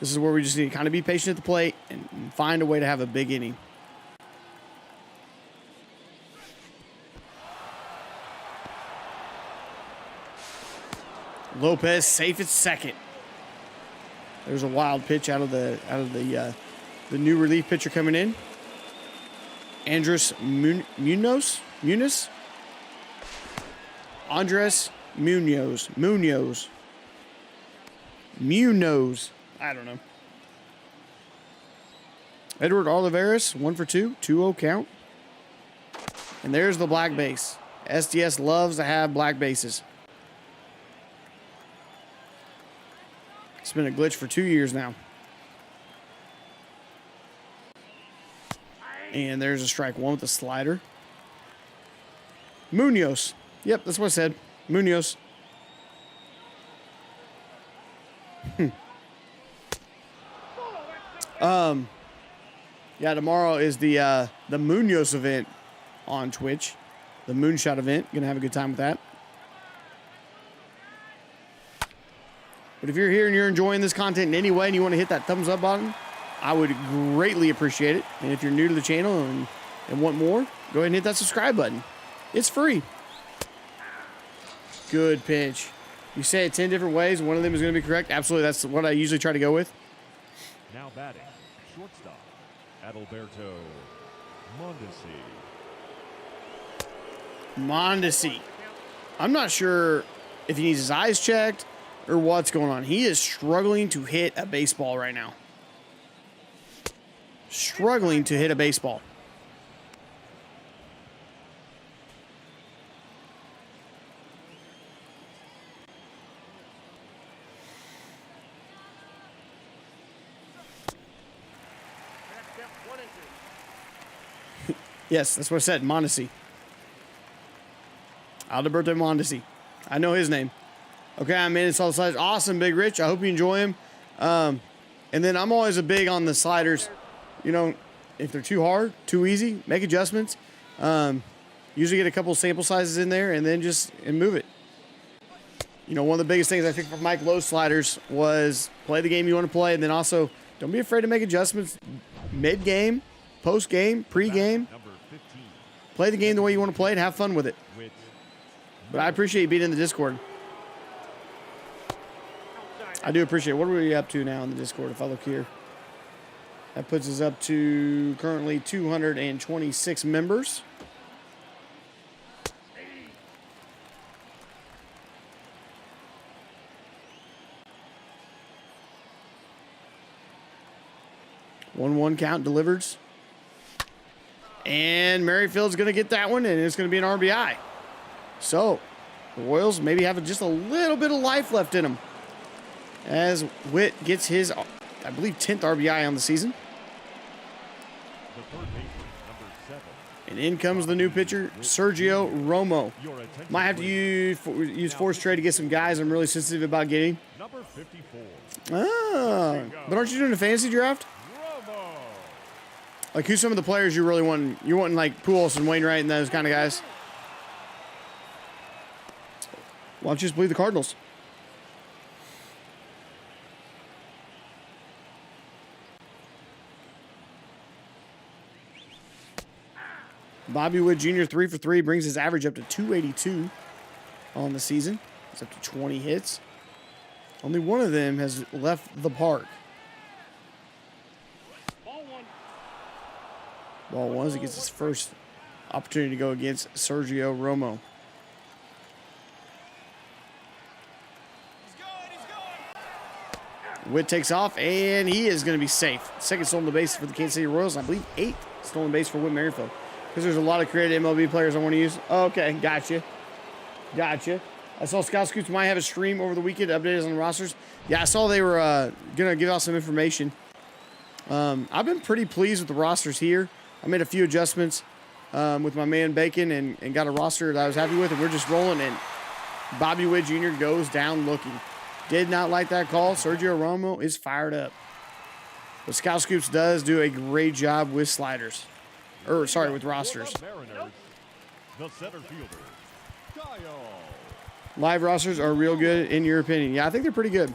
Speaker 1: This is where we just need to kind of be patient at the plate and find a way to have a big inning. Lopez safe at second. There's a wild pitch out of the new relief pitcher coming in. Andres Munoz. Andres Munoz. I don't know. Edward Olivares 1 for 2. 2-0 count. And there's the black base. SDS loves to have black bases. It's been a glitch for 2 years now. And there's a strike 1 with the slider. Munoz. Yep, that's what I said. Munoz. Yeah, tomorrow is the Munoz event on Twitch. The Moonshot event. Gonna have a good time with that. But if you're here and you're enjoying this content in any way and you want to hit that thumbs up button, I would greatly appreciate it. And if you're new to the channel and want more, go ahead and hit that subscribe button. It's free. Good pitch. You say it 10 different ways. One of them is going to be correct. Absolutely. That's what I usually try to go with.
Speaker 2: Now batting, shortstop, Adalberto
Speaker 1: Mondesi. I'm not sure if he needs his eyes checked or what's going on. He is struggling to hit a baseball right now. Struggling to hit a baseball. Yes, that's what I said. Mondesi. Adalberto Mondesi. I know his name. Okay, I'm in. It's all the sliders. Awesome, Big Rich. I hope you enjoy him. And then I'm always a big on the sliders. You know, if they're too hard, too easy, make adjustments. Usually get a couple sample sizes in there and then just move it. You know, one of the biggest things I think for Mike Lowe's sliders was play the game you want to play, and then also don't be afraid to make adjustments mid-game, post-game, pre-game. Play the game the way you want to play and have fun with it. But I appreciate you being in the Discord. I do appreciate it. What are we up to now in the Discord if I look here? That puts us up to currently 226 members. One count delivers. And Merrifield's going to get that one, and it's going to be an RBI. So, the Royals maybe have just a little bit of life left in them. as Witt gets his, I believe, 10th RBI on the season.
Speaker 2: The third baseman, number 7.
Speaker 1: And in comes the new pitcher, Sergio Romo. Might have to use force trade to get some guys I'm really sensitive about getting.
Speaker 2: Number 54.
Speaker 1: Ah, but aren't you doing a fantasy draft?
Speaker 2: Romo.
Speaker 1: Like, who's some of the players you really want? You're wanting like Pujols and Wainwright and those kind of guys. Why don't you just believe the Cardinals? Bobby Witt Jr. 3 for 3 brings his average up to 282 on the season. It's up to 20 hits. Only one of them has left the park.
Speaker 3: Ball 1.
Speaker 1: Ball 1 as he gets his first opportunity to go against Sergio Romo. Witt takes off, and he is going to be safe. Second stolen base for the Kansas City Royals, and I believe 8th stolen base for Whit Merrifield. Because there's a lot of creative MLB players I want to use. Okay, gotcha. Gotcha. I saw Scout Scoops might have a stream over the weekend, updates on the rosters. Yeah, I saw they were going to give out some information. I've been pretty pleased with the rosters here. I made a few adjustments with my man Bacon and got a roster that I was happy with, and we're just rolling, and Bobby Witt Jr. goes down looking. Did not like that call. Sergio Romo is fired up. But Scout Scoops does do a great job with sliders. With rosters.
Speaker 2: Mariners, the center fielder, Kyle.
Speaker 1: Live rosters are real good, in your opinion. Yeah, I think they're pretty good.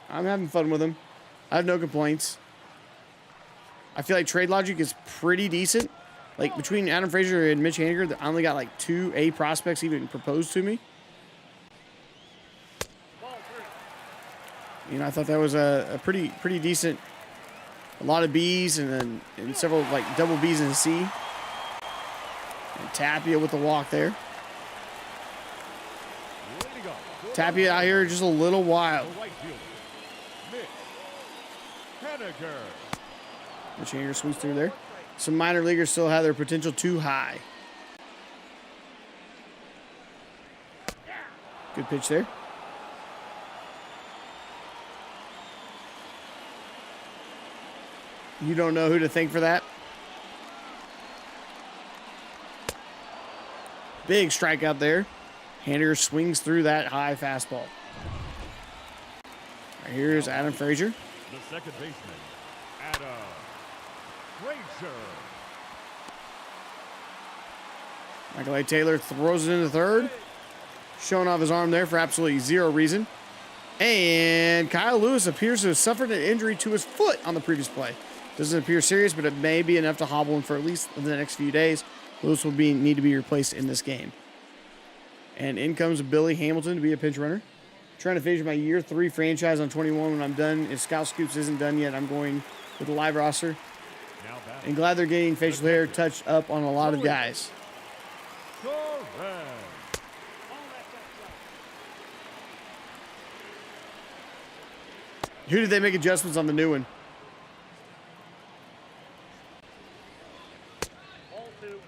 Speaker 1: I'm having fun with them. I have no complaints. I feel like trade logic is pretty decent. Like, between Adam Frazier and Mitch Haniger, I only got like 2 A prospects even proposed to me.
Speaker 3: Ball 3.
Speaker 1: You know, I thought that was a pretty decent. A lot of B's and several like double B's and a C. And Tapia with the walk there. Tapia out here just a little wild.
Speaker 2: The right fielder, Mitch Haniger.
Speaker 1: Mitch Haniger sweeps through there. Some minor leaguers still have their potential too high. Good pitch there. You don't know who to thank for that? Big strikeout there. Haniger swings through that high fastball. Right, here's Adam Frazier.
Speaker 2: The second baseman, Adam Frazier.
Speaker 1: Michael A. Taylor throws it into third. Showing off his arm there for absolutely zero reason. And Kyle Lewis appears to have suffered an injury to his foot on the previous play. Doesn't appear serious, but it may be enough to hobble him for at least the next few days. Lewis will need to be replaced in this game. And in comes Billy Hamilton to be a pinch runner. Trying to finish my year 3 franchise on 21 when I'm done. If Scout Scoops isn't done yet, I'm going with the live roster. And glad they're getting facial hair touched up on a lot of guys.
Speaker 2: Correct.
Speaker 1: Who did they make adjustments on the new one?
Speaker 3: Ball 2.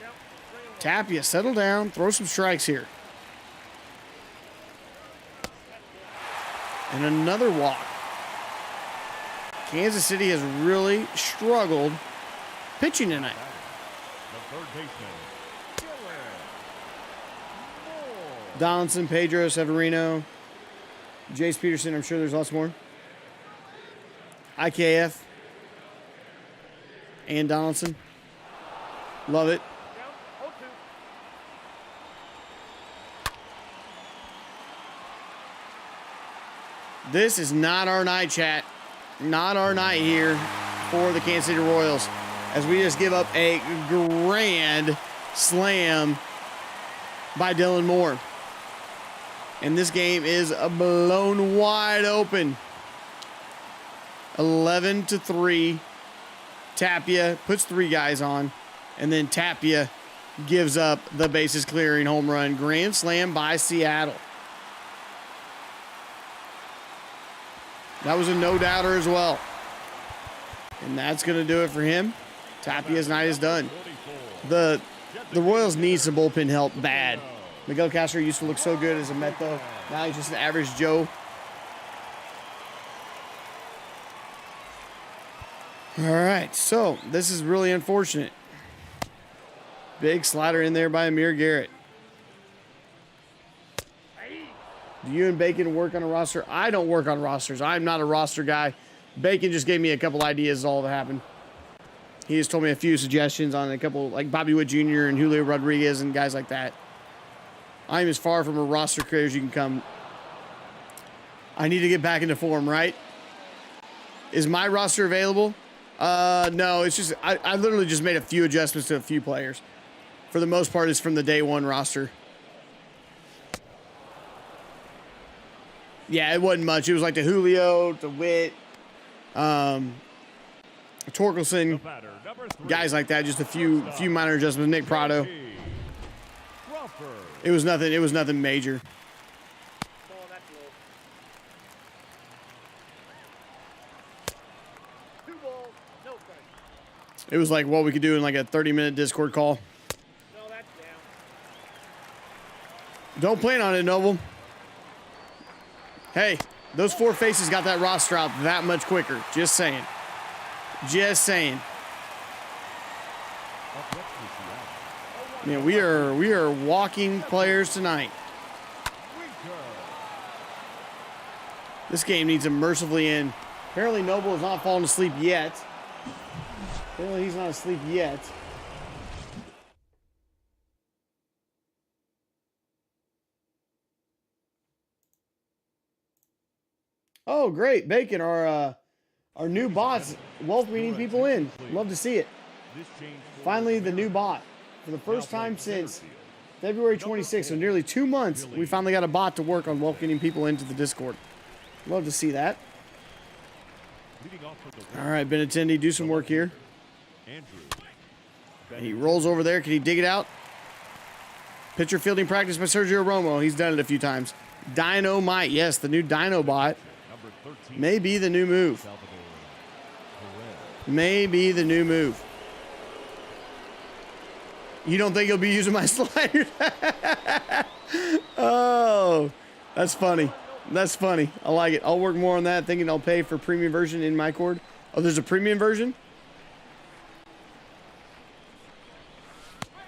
Speaker 3: Count 3-1.
Speaker 1: Tapia, settle down. Throw some strikes here. And another walk. Kansas City has really struggled pitching tonight.
Speaker 2: The third baseman, Dylan Moore.
Speaker 1: Donaldson, Pedro, Severino, Jace Peterson. I'm sure there's lots more. IKF and Donaldson. Love it.
Speaker 3: Count 0-2.
Speaker 1: This is not our night, chat. Not our night here for the Kansas City Royals, as we just give up a grand slam by Dylan Moore. And this game is blown wide open. 11-3. Tapia puts 3 guys on, and then Tapia gives up the bases clearing home run. Grand slam by Seattle. That was a no-doubter as well. And that's going to do it for him. Tapia's night is done. The Royals need some bullpen help bad. Miguel Castro used to look so good as a Met, though. Now he's just an average Joe. All right, so this is really unfortunate. Big slider in there by Amir Garrett. Do you and Bacon work on a roster? I don't work on rosters. I'm not a roster guy. Bacon just gave me a couple ideas is all that happened. He just told me a few suggestions on a couple, like Bobby Wood Jr. and Julio Rodriguez and guys like that. I'm as far from a roster creator as you can come. I need to get back into form, right? Is my roster available? No, it's just, I literally just made a few adjustments to a few players. For the most part, it's from the day one roster. Yeah, it wasn't much. It was like the Julio, the Witt, Torkelson, guys like that. Just a few minor adjustments. Nick Prado. It was nothing. It was nothing major. It was like what we could do in like a 30-minute Discord call.
Speaker 3: No, that's down.
Speaker 1: Don't plan on it, Noble. Hey, those four faces got that roster out that much quicker. Just saying. Just saying. Yeah, we are walking players tonight. This game needs him mercifully in. Apparently Noble is not falling asleep yet. Apparently he's not asleep yet. Oh, great. Bacon, our new bot's welcoming people in. Love to see it. Finally, the new bot. For the first time since February 26th, so nearly 2 months, we finally got a bot to work on welcoming people into the Discord. Love to see that. All right, Benintendi, do some work here. And he rolls over there. Can he dig it out? Pitcher fielding practice by Sergio Romo. He's done it a few times. Dynamite. Yes, the new Dino bot. May be the new move. May be the new move. You don't think he'll be using my slider? Oh, that's funny. That's funny. I like it. I'll work more on that, thinking I'll pay for premium version in my cord. Oh, there's a premium version?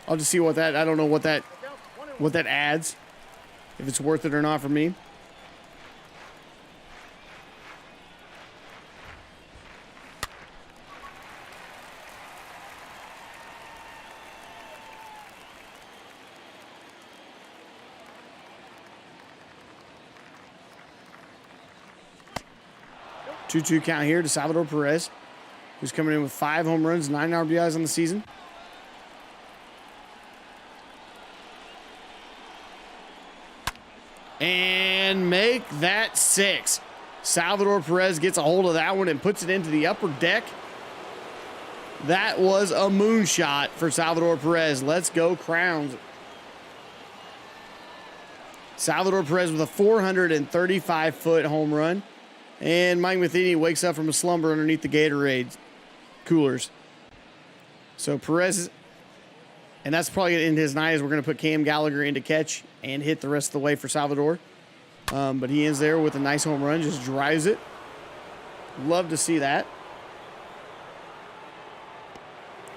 Speaker 1: I'll just see what that, I don't know what that adds. If it's worth it or not for me. Two-two count here to Salvador Perez, who's coming in with 5 home runs, 9 RBIs on the season. And make that 6. Salvador Perez gets a hold of that one and puts it into the upper deck. That was a moonshot for Salvador Perez. Let's go, Crowns. Salvador Perez with a 435-foot home run. And Mike Matheny wakes up from a slumber underneath the Gatorade coolers. So Perez, and that's probably in his night, as we're going to put Cam Gallagher into catch and hit the rest of the way for Salvador. But he ends there with a nice home run, just drives it. Love to see that.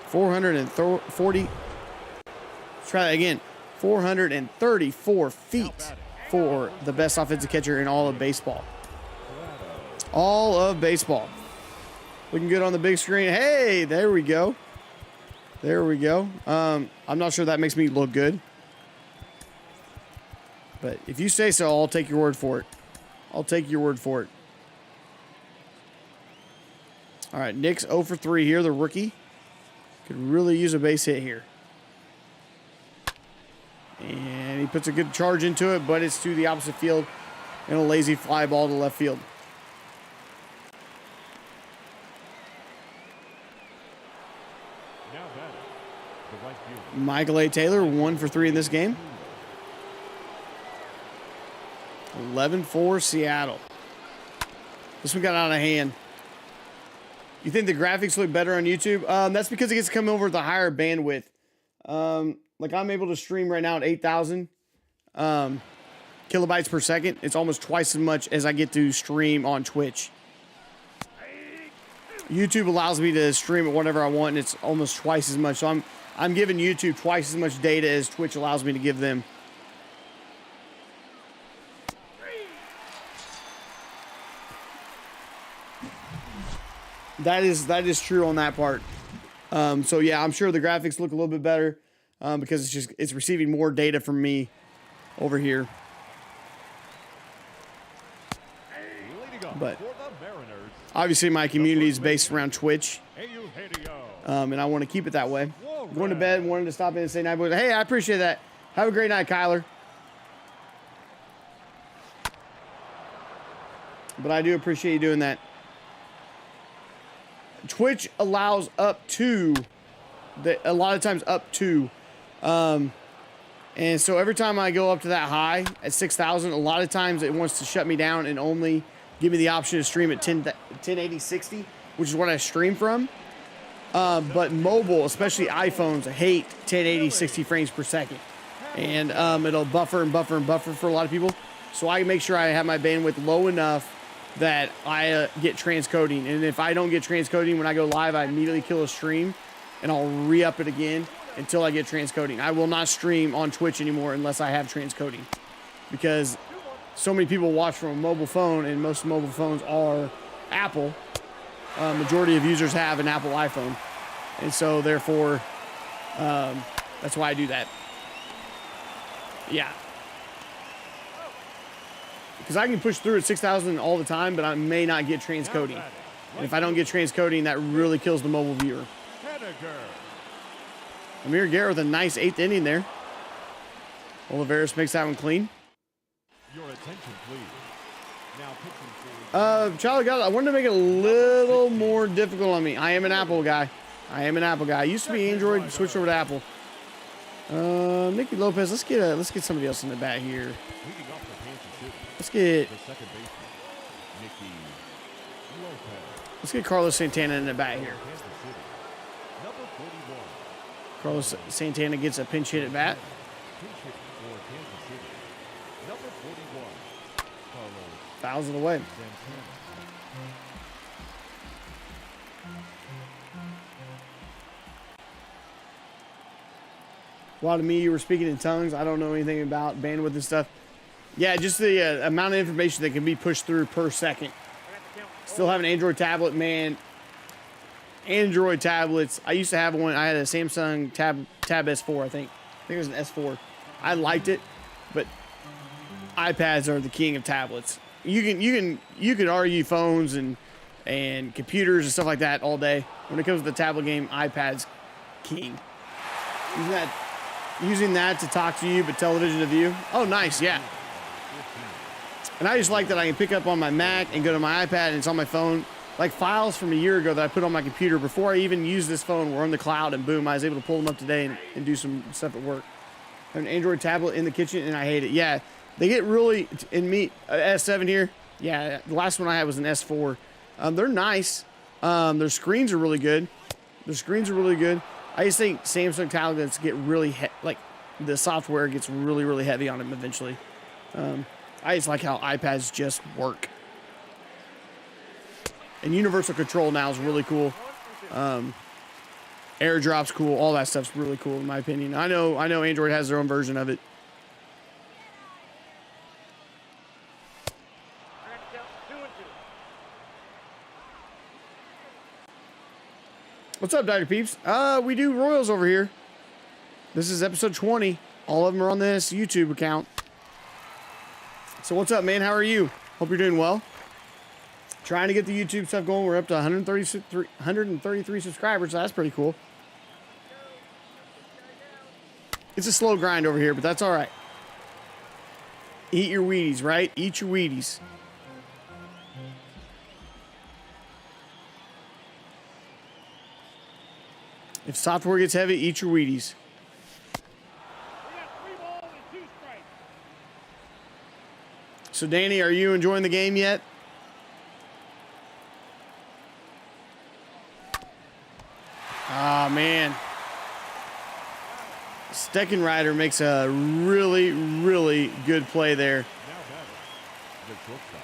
Speaker 1: 440. Let's try that again. 434 feet for the best offensive catcher in all of baseball. All of baseball. Looking good on the big screen. Hey, there we go. There we go. I'm not sure that makes me look good. But if you say so, I'll take your word for it. I'll take your word for it. All right, Nick's 0 for 3 here, the rookie. Could really use a base hit here. And he puts a good charge into it, but it's to the opposite field and a lazy fly ball to left field. Michael A. Taylor, 1 for 3 in this game. 11-4 Seattle. This one got out of hand. You think the graphics look better on YouTube? That's because it gets to come over with a higher bandwidth. Like I'm able to stream right now at 8,000. kilobytes per second. It's almost twice as much as I get to stream on Twitch. YouTube allows me to stream it whatever I want, and it's almost twice as much. So I'm giving YouTube twice as much data as Twitch allows me to give them. That is true on that part. So yeah, I'm sure the graphics look a little bit better because it's receiving more data from me over here. But obviously my community is based around Twitch, and I want to keep it that way. Going to bed, wanted to stop in and say night, boys. Hey, I appreciate that. Have a great night, Kyler. But I do appreciate you doing that. Twitch allows up to, a lot of times up to, and so every time I go up to that high at 6,000, a lot of times it wants to shut me down and only give me the option to stream at 1080 60, which is what I stream from. But mobile, especially iPhones, hate 1080 60 frames per second, and it'll buffer and buffer and buffer for a lot of people. So I make sure I have my bandwidth low enough that I get transcoding, and if I don't get transcoding when I go live, I immediately kill a stream, and I'll re-up it again until I get transcoding. I will not stream on Twitch anymore unless I have transcoding, because so many people watch from a mobile phone, and most mobile phones are Apple. Majority of users have an Apple iPhone, and so therefore that's why I do that. Yeah. Because I can push through at 6,000 all the time, but I may not get transcoding. And if I don't get transcoding, that really kills the mobile viewer. Amir Garrett with a nice 8th inning there. Oliveris makes that one clean.
Speaker 2: Your attention, please. Now
Speaker 1: Charlie, I wanted to make it a little more difficult on me. I am an Apple guy. I used to be Android, switched over to Apple. Nicky Lopez, let's get somebody else in the bat here. Let's get Carlos Santana in the bat here. Carlos Santana gets a pinch hit at bat. Fouls it away. A lot of me, you were speaking in tongues. I don't know anything about bandwidth and stuff. Yeah, just the amount of information that can be pushed through per second. Still have an Android tablet, man. Android tablets. I used to have one. I had a Samsung Tab S4, I think. I think it was an S4. I liked it, but iPads are the king of tablets. You can argue phones and computers and stuff like that all day. When it comes to the tablet game, iPad's king. Using that to talk to you, but television to view. Oh, nice, yeah. And I just like that I can pick up on my Mac and go to my iPad, and it's on my phone. Like files from a year ago that I put on my computer before I even used this phone were on the cloud, and boom, I was able to pull them up today and do some stuff at work. I have an Android tablet in the kitchen, and I hate it. Yeah, they get really, in me, S7 here. Yeah, the last one I had was an S4. They're nice. Their screens are really good. I just think Samsung tablets get really, the software gets really, really heavy on them eventually. I just like how iPads just work. And universal control now is really cool. AirDrop's cool. All that stuff's really cool in my opinion. I know Android has their own version of it. What's up, Dr. Peeps? We do Royals over here. This is episode 20. All of them are on this YouTube account. So what's up, man? How are you? Hope you're doing well. Trying to get the YouTube stuff going. We're up to 133 subscribers, so that's pretty cool. It's a slow grind over here, but that's all right. Eat your Wheaties, right? Eat your Wheaties. If software gets heavy, eat your Wheaties. So, Danny, are you enjoying the game yet? Ah, man. Steckenrider makes a really, really good play there.
Speaker 2: Now batting, the shortstop.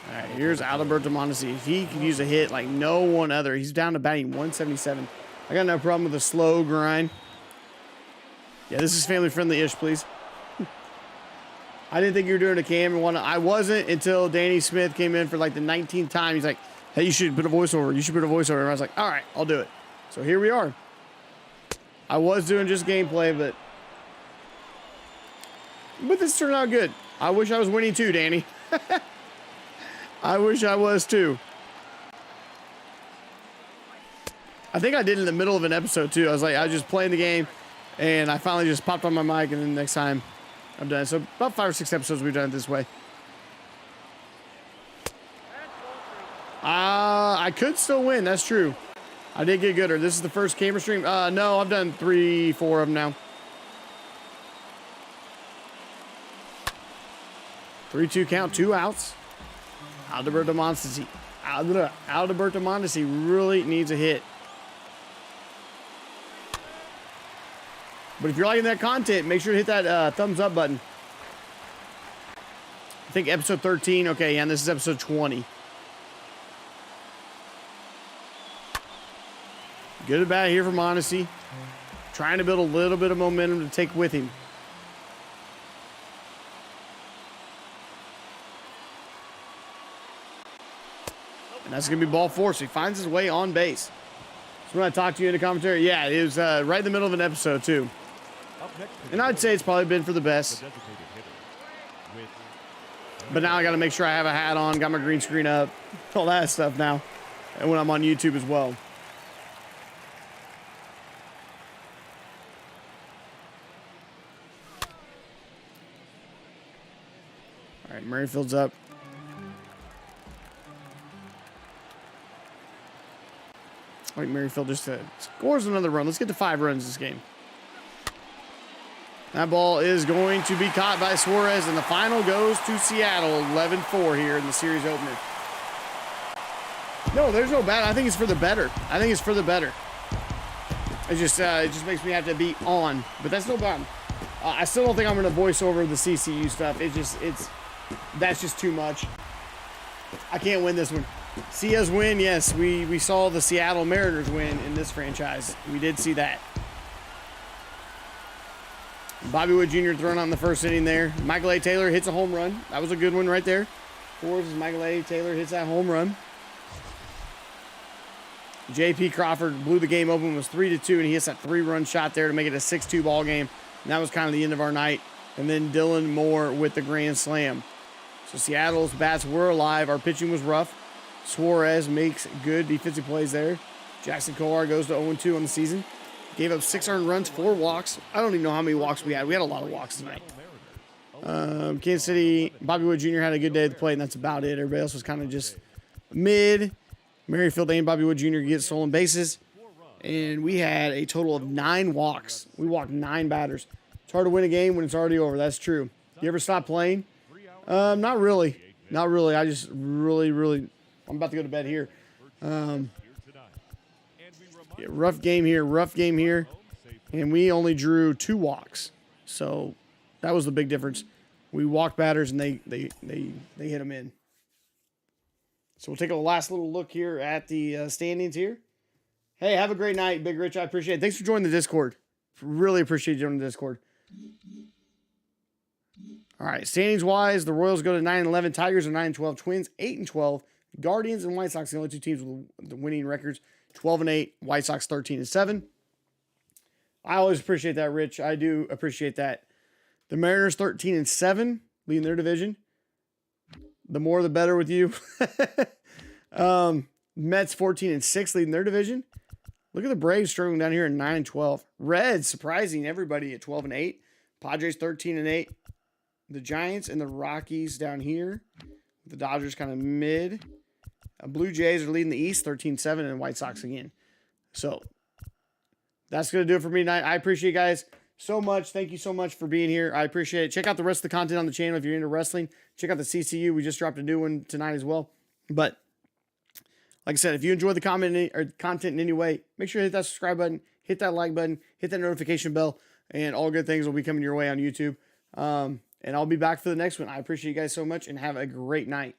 Speaker 1: All right, here's Alberto Mondesi. If he could use a hit like no one other, he's down to batting 177. I got no problem with a slow grind. Yeah, this is family friendly-ish, please. I didn't think you were doing a cam and one. I wasn't until Danny Smith came in for like the 19th time. He's like, hey, you should put a voiceover. You should put a voiceover. And I was like, all right, I'll do it. So here we are. I was doing just gameplay, but this turned out good. I wish I was winning too, Danny. I wish I was too. I think I did it in the middle of an episode too. I was just playing the game, and I finally just popped on my mic, and then the next time I'm done. So about 5 or 6 episodes we've done it this way. I could still win. That's true. I did get gooder. This is the first camera stream. No, I've done 3, 4 of them now. 3-2 count, 2 outs. Alberto Mondesi. Alberto Mondesi really needs a hit. But if you're liking that content, make sure to hit that thumbs up button. I think episode 13. Okay, yeah, and this is episode 20. Good at bat here for Mondesi. Trying to build a little bit of momentum to take with him. And that's going to be ball 4, so he finds his way on base. So when I talked to you in the commentary, yeah, it was right in the middle of an episode, too. And I'd say it's probably been for the best. But now I got to make sure I have a hat on, got my green screen up, all that stuff now. And when I'm on YouTube as well. All right, Merrifield's up. All right, Merrifield just scores another run. Let's get to 5 runs this game. That ball is going to be caught by Suarez, and the final goes to Seattle, 11-4 here in the series opener. No, there's no bad. I think it's for the better. I think it's for the better. It just makes me have to be on, but that's no bad. I still don't think I'm going to voice over the CCU stuff. That's just too much. I can't win this one. See us win, yes. We saw the Seattle Mariners win in this franchise. We did see that. Bobby Wood Jr. throwing on the first inning there. Michael A. Taylor hits a home run. That was a good one right there. Fours, Michael A. Taylor hits that home run. J.P. Crawford blew the game open, was 3-2, and he hits that 3-run shot there to make it a 6-2 ball game. And that was kind of the end of our night. And then Dylan Moore with the grand slam. So Seattle's bats were alive. Our pitching was rough. Suarez makes good defensive plays there. Jackson Kolar goes to 0-2 on the season. Gave up 6 earned runs, 4 walks. I don't even know how many walks we had. We had a lot of walks tonight. Kansas City, Bobby Wood Jr. had a good day at the plate, and that's about it. Everybody else was kind of just mid. Merrifield and Bobby Wood Jr. get stolen bases. And we had a total of 9 walks. We walked 9 batters. It's hard to win a game when it's already over. That's true. You ever stop playing? Not really. Not really. I just really... I'm about to go to bed here. Yeah, rough game here. And we only drew 2 walks. So that was the big difference. We walked batters and they hit them in. So we'll take a last little look here at the standings here. Hey, have a great night, Big Rich. I appreciate it. Thanks for joining the Discord. Really appreciate you joining the Discord. All right, standings-wise, the Royals go to 9-11. Tigers are 9-12. Twins 8-12. Guardians and White Sox, the only 2 teams with the winning records, 12-8. White Sox 13-7. I always appreciate that, Rich. I do appreciate that. The Mariners 13-7, leading their division. The more, the better with you. Mets 14-6, leading their division. Look at the Braves struggling down here at 9-12. Reds surprising everybody at 12-8. Padres 13-8. The Giants and the Rockies down here. The Dodgers kind of mid. Blue Jays are leading the East 13-7, and White Sox again. So that's going to do it for me tonight. I appreciate you guys so much. Thank you so much for being here. I appreciate it. Check out the rest of the content on the channel if you're into wrestling. Check out the CCU. We just dropped a new one tonight as well. But like I said, if you enjoy the content in any way, make sure to hit that subscribe button, hit that like button, hit that notification bell. and all good things will be coming your way on YouTube. And I'll be back for the next one. I appreciate you guys so much, and have a great night.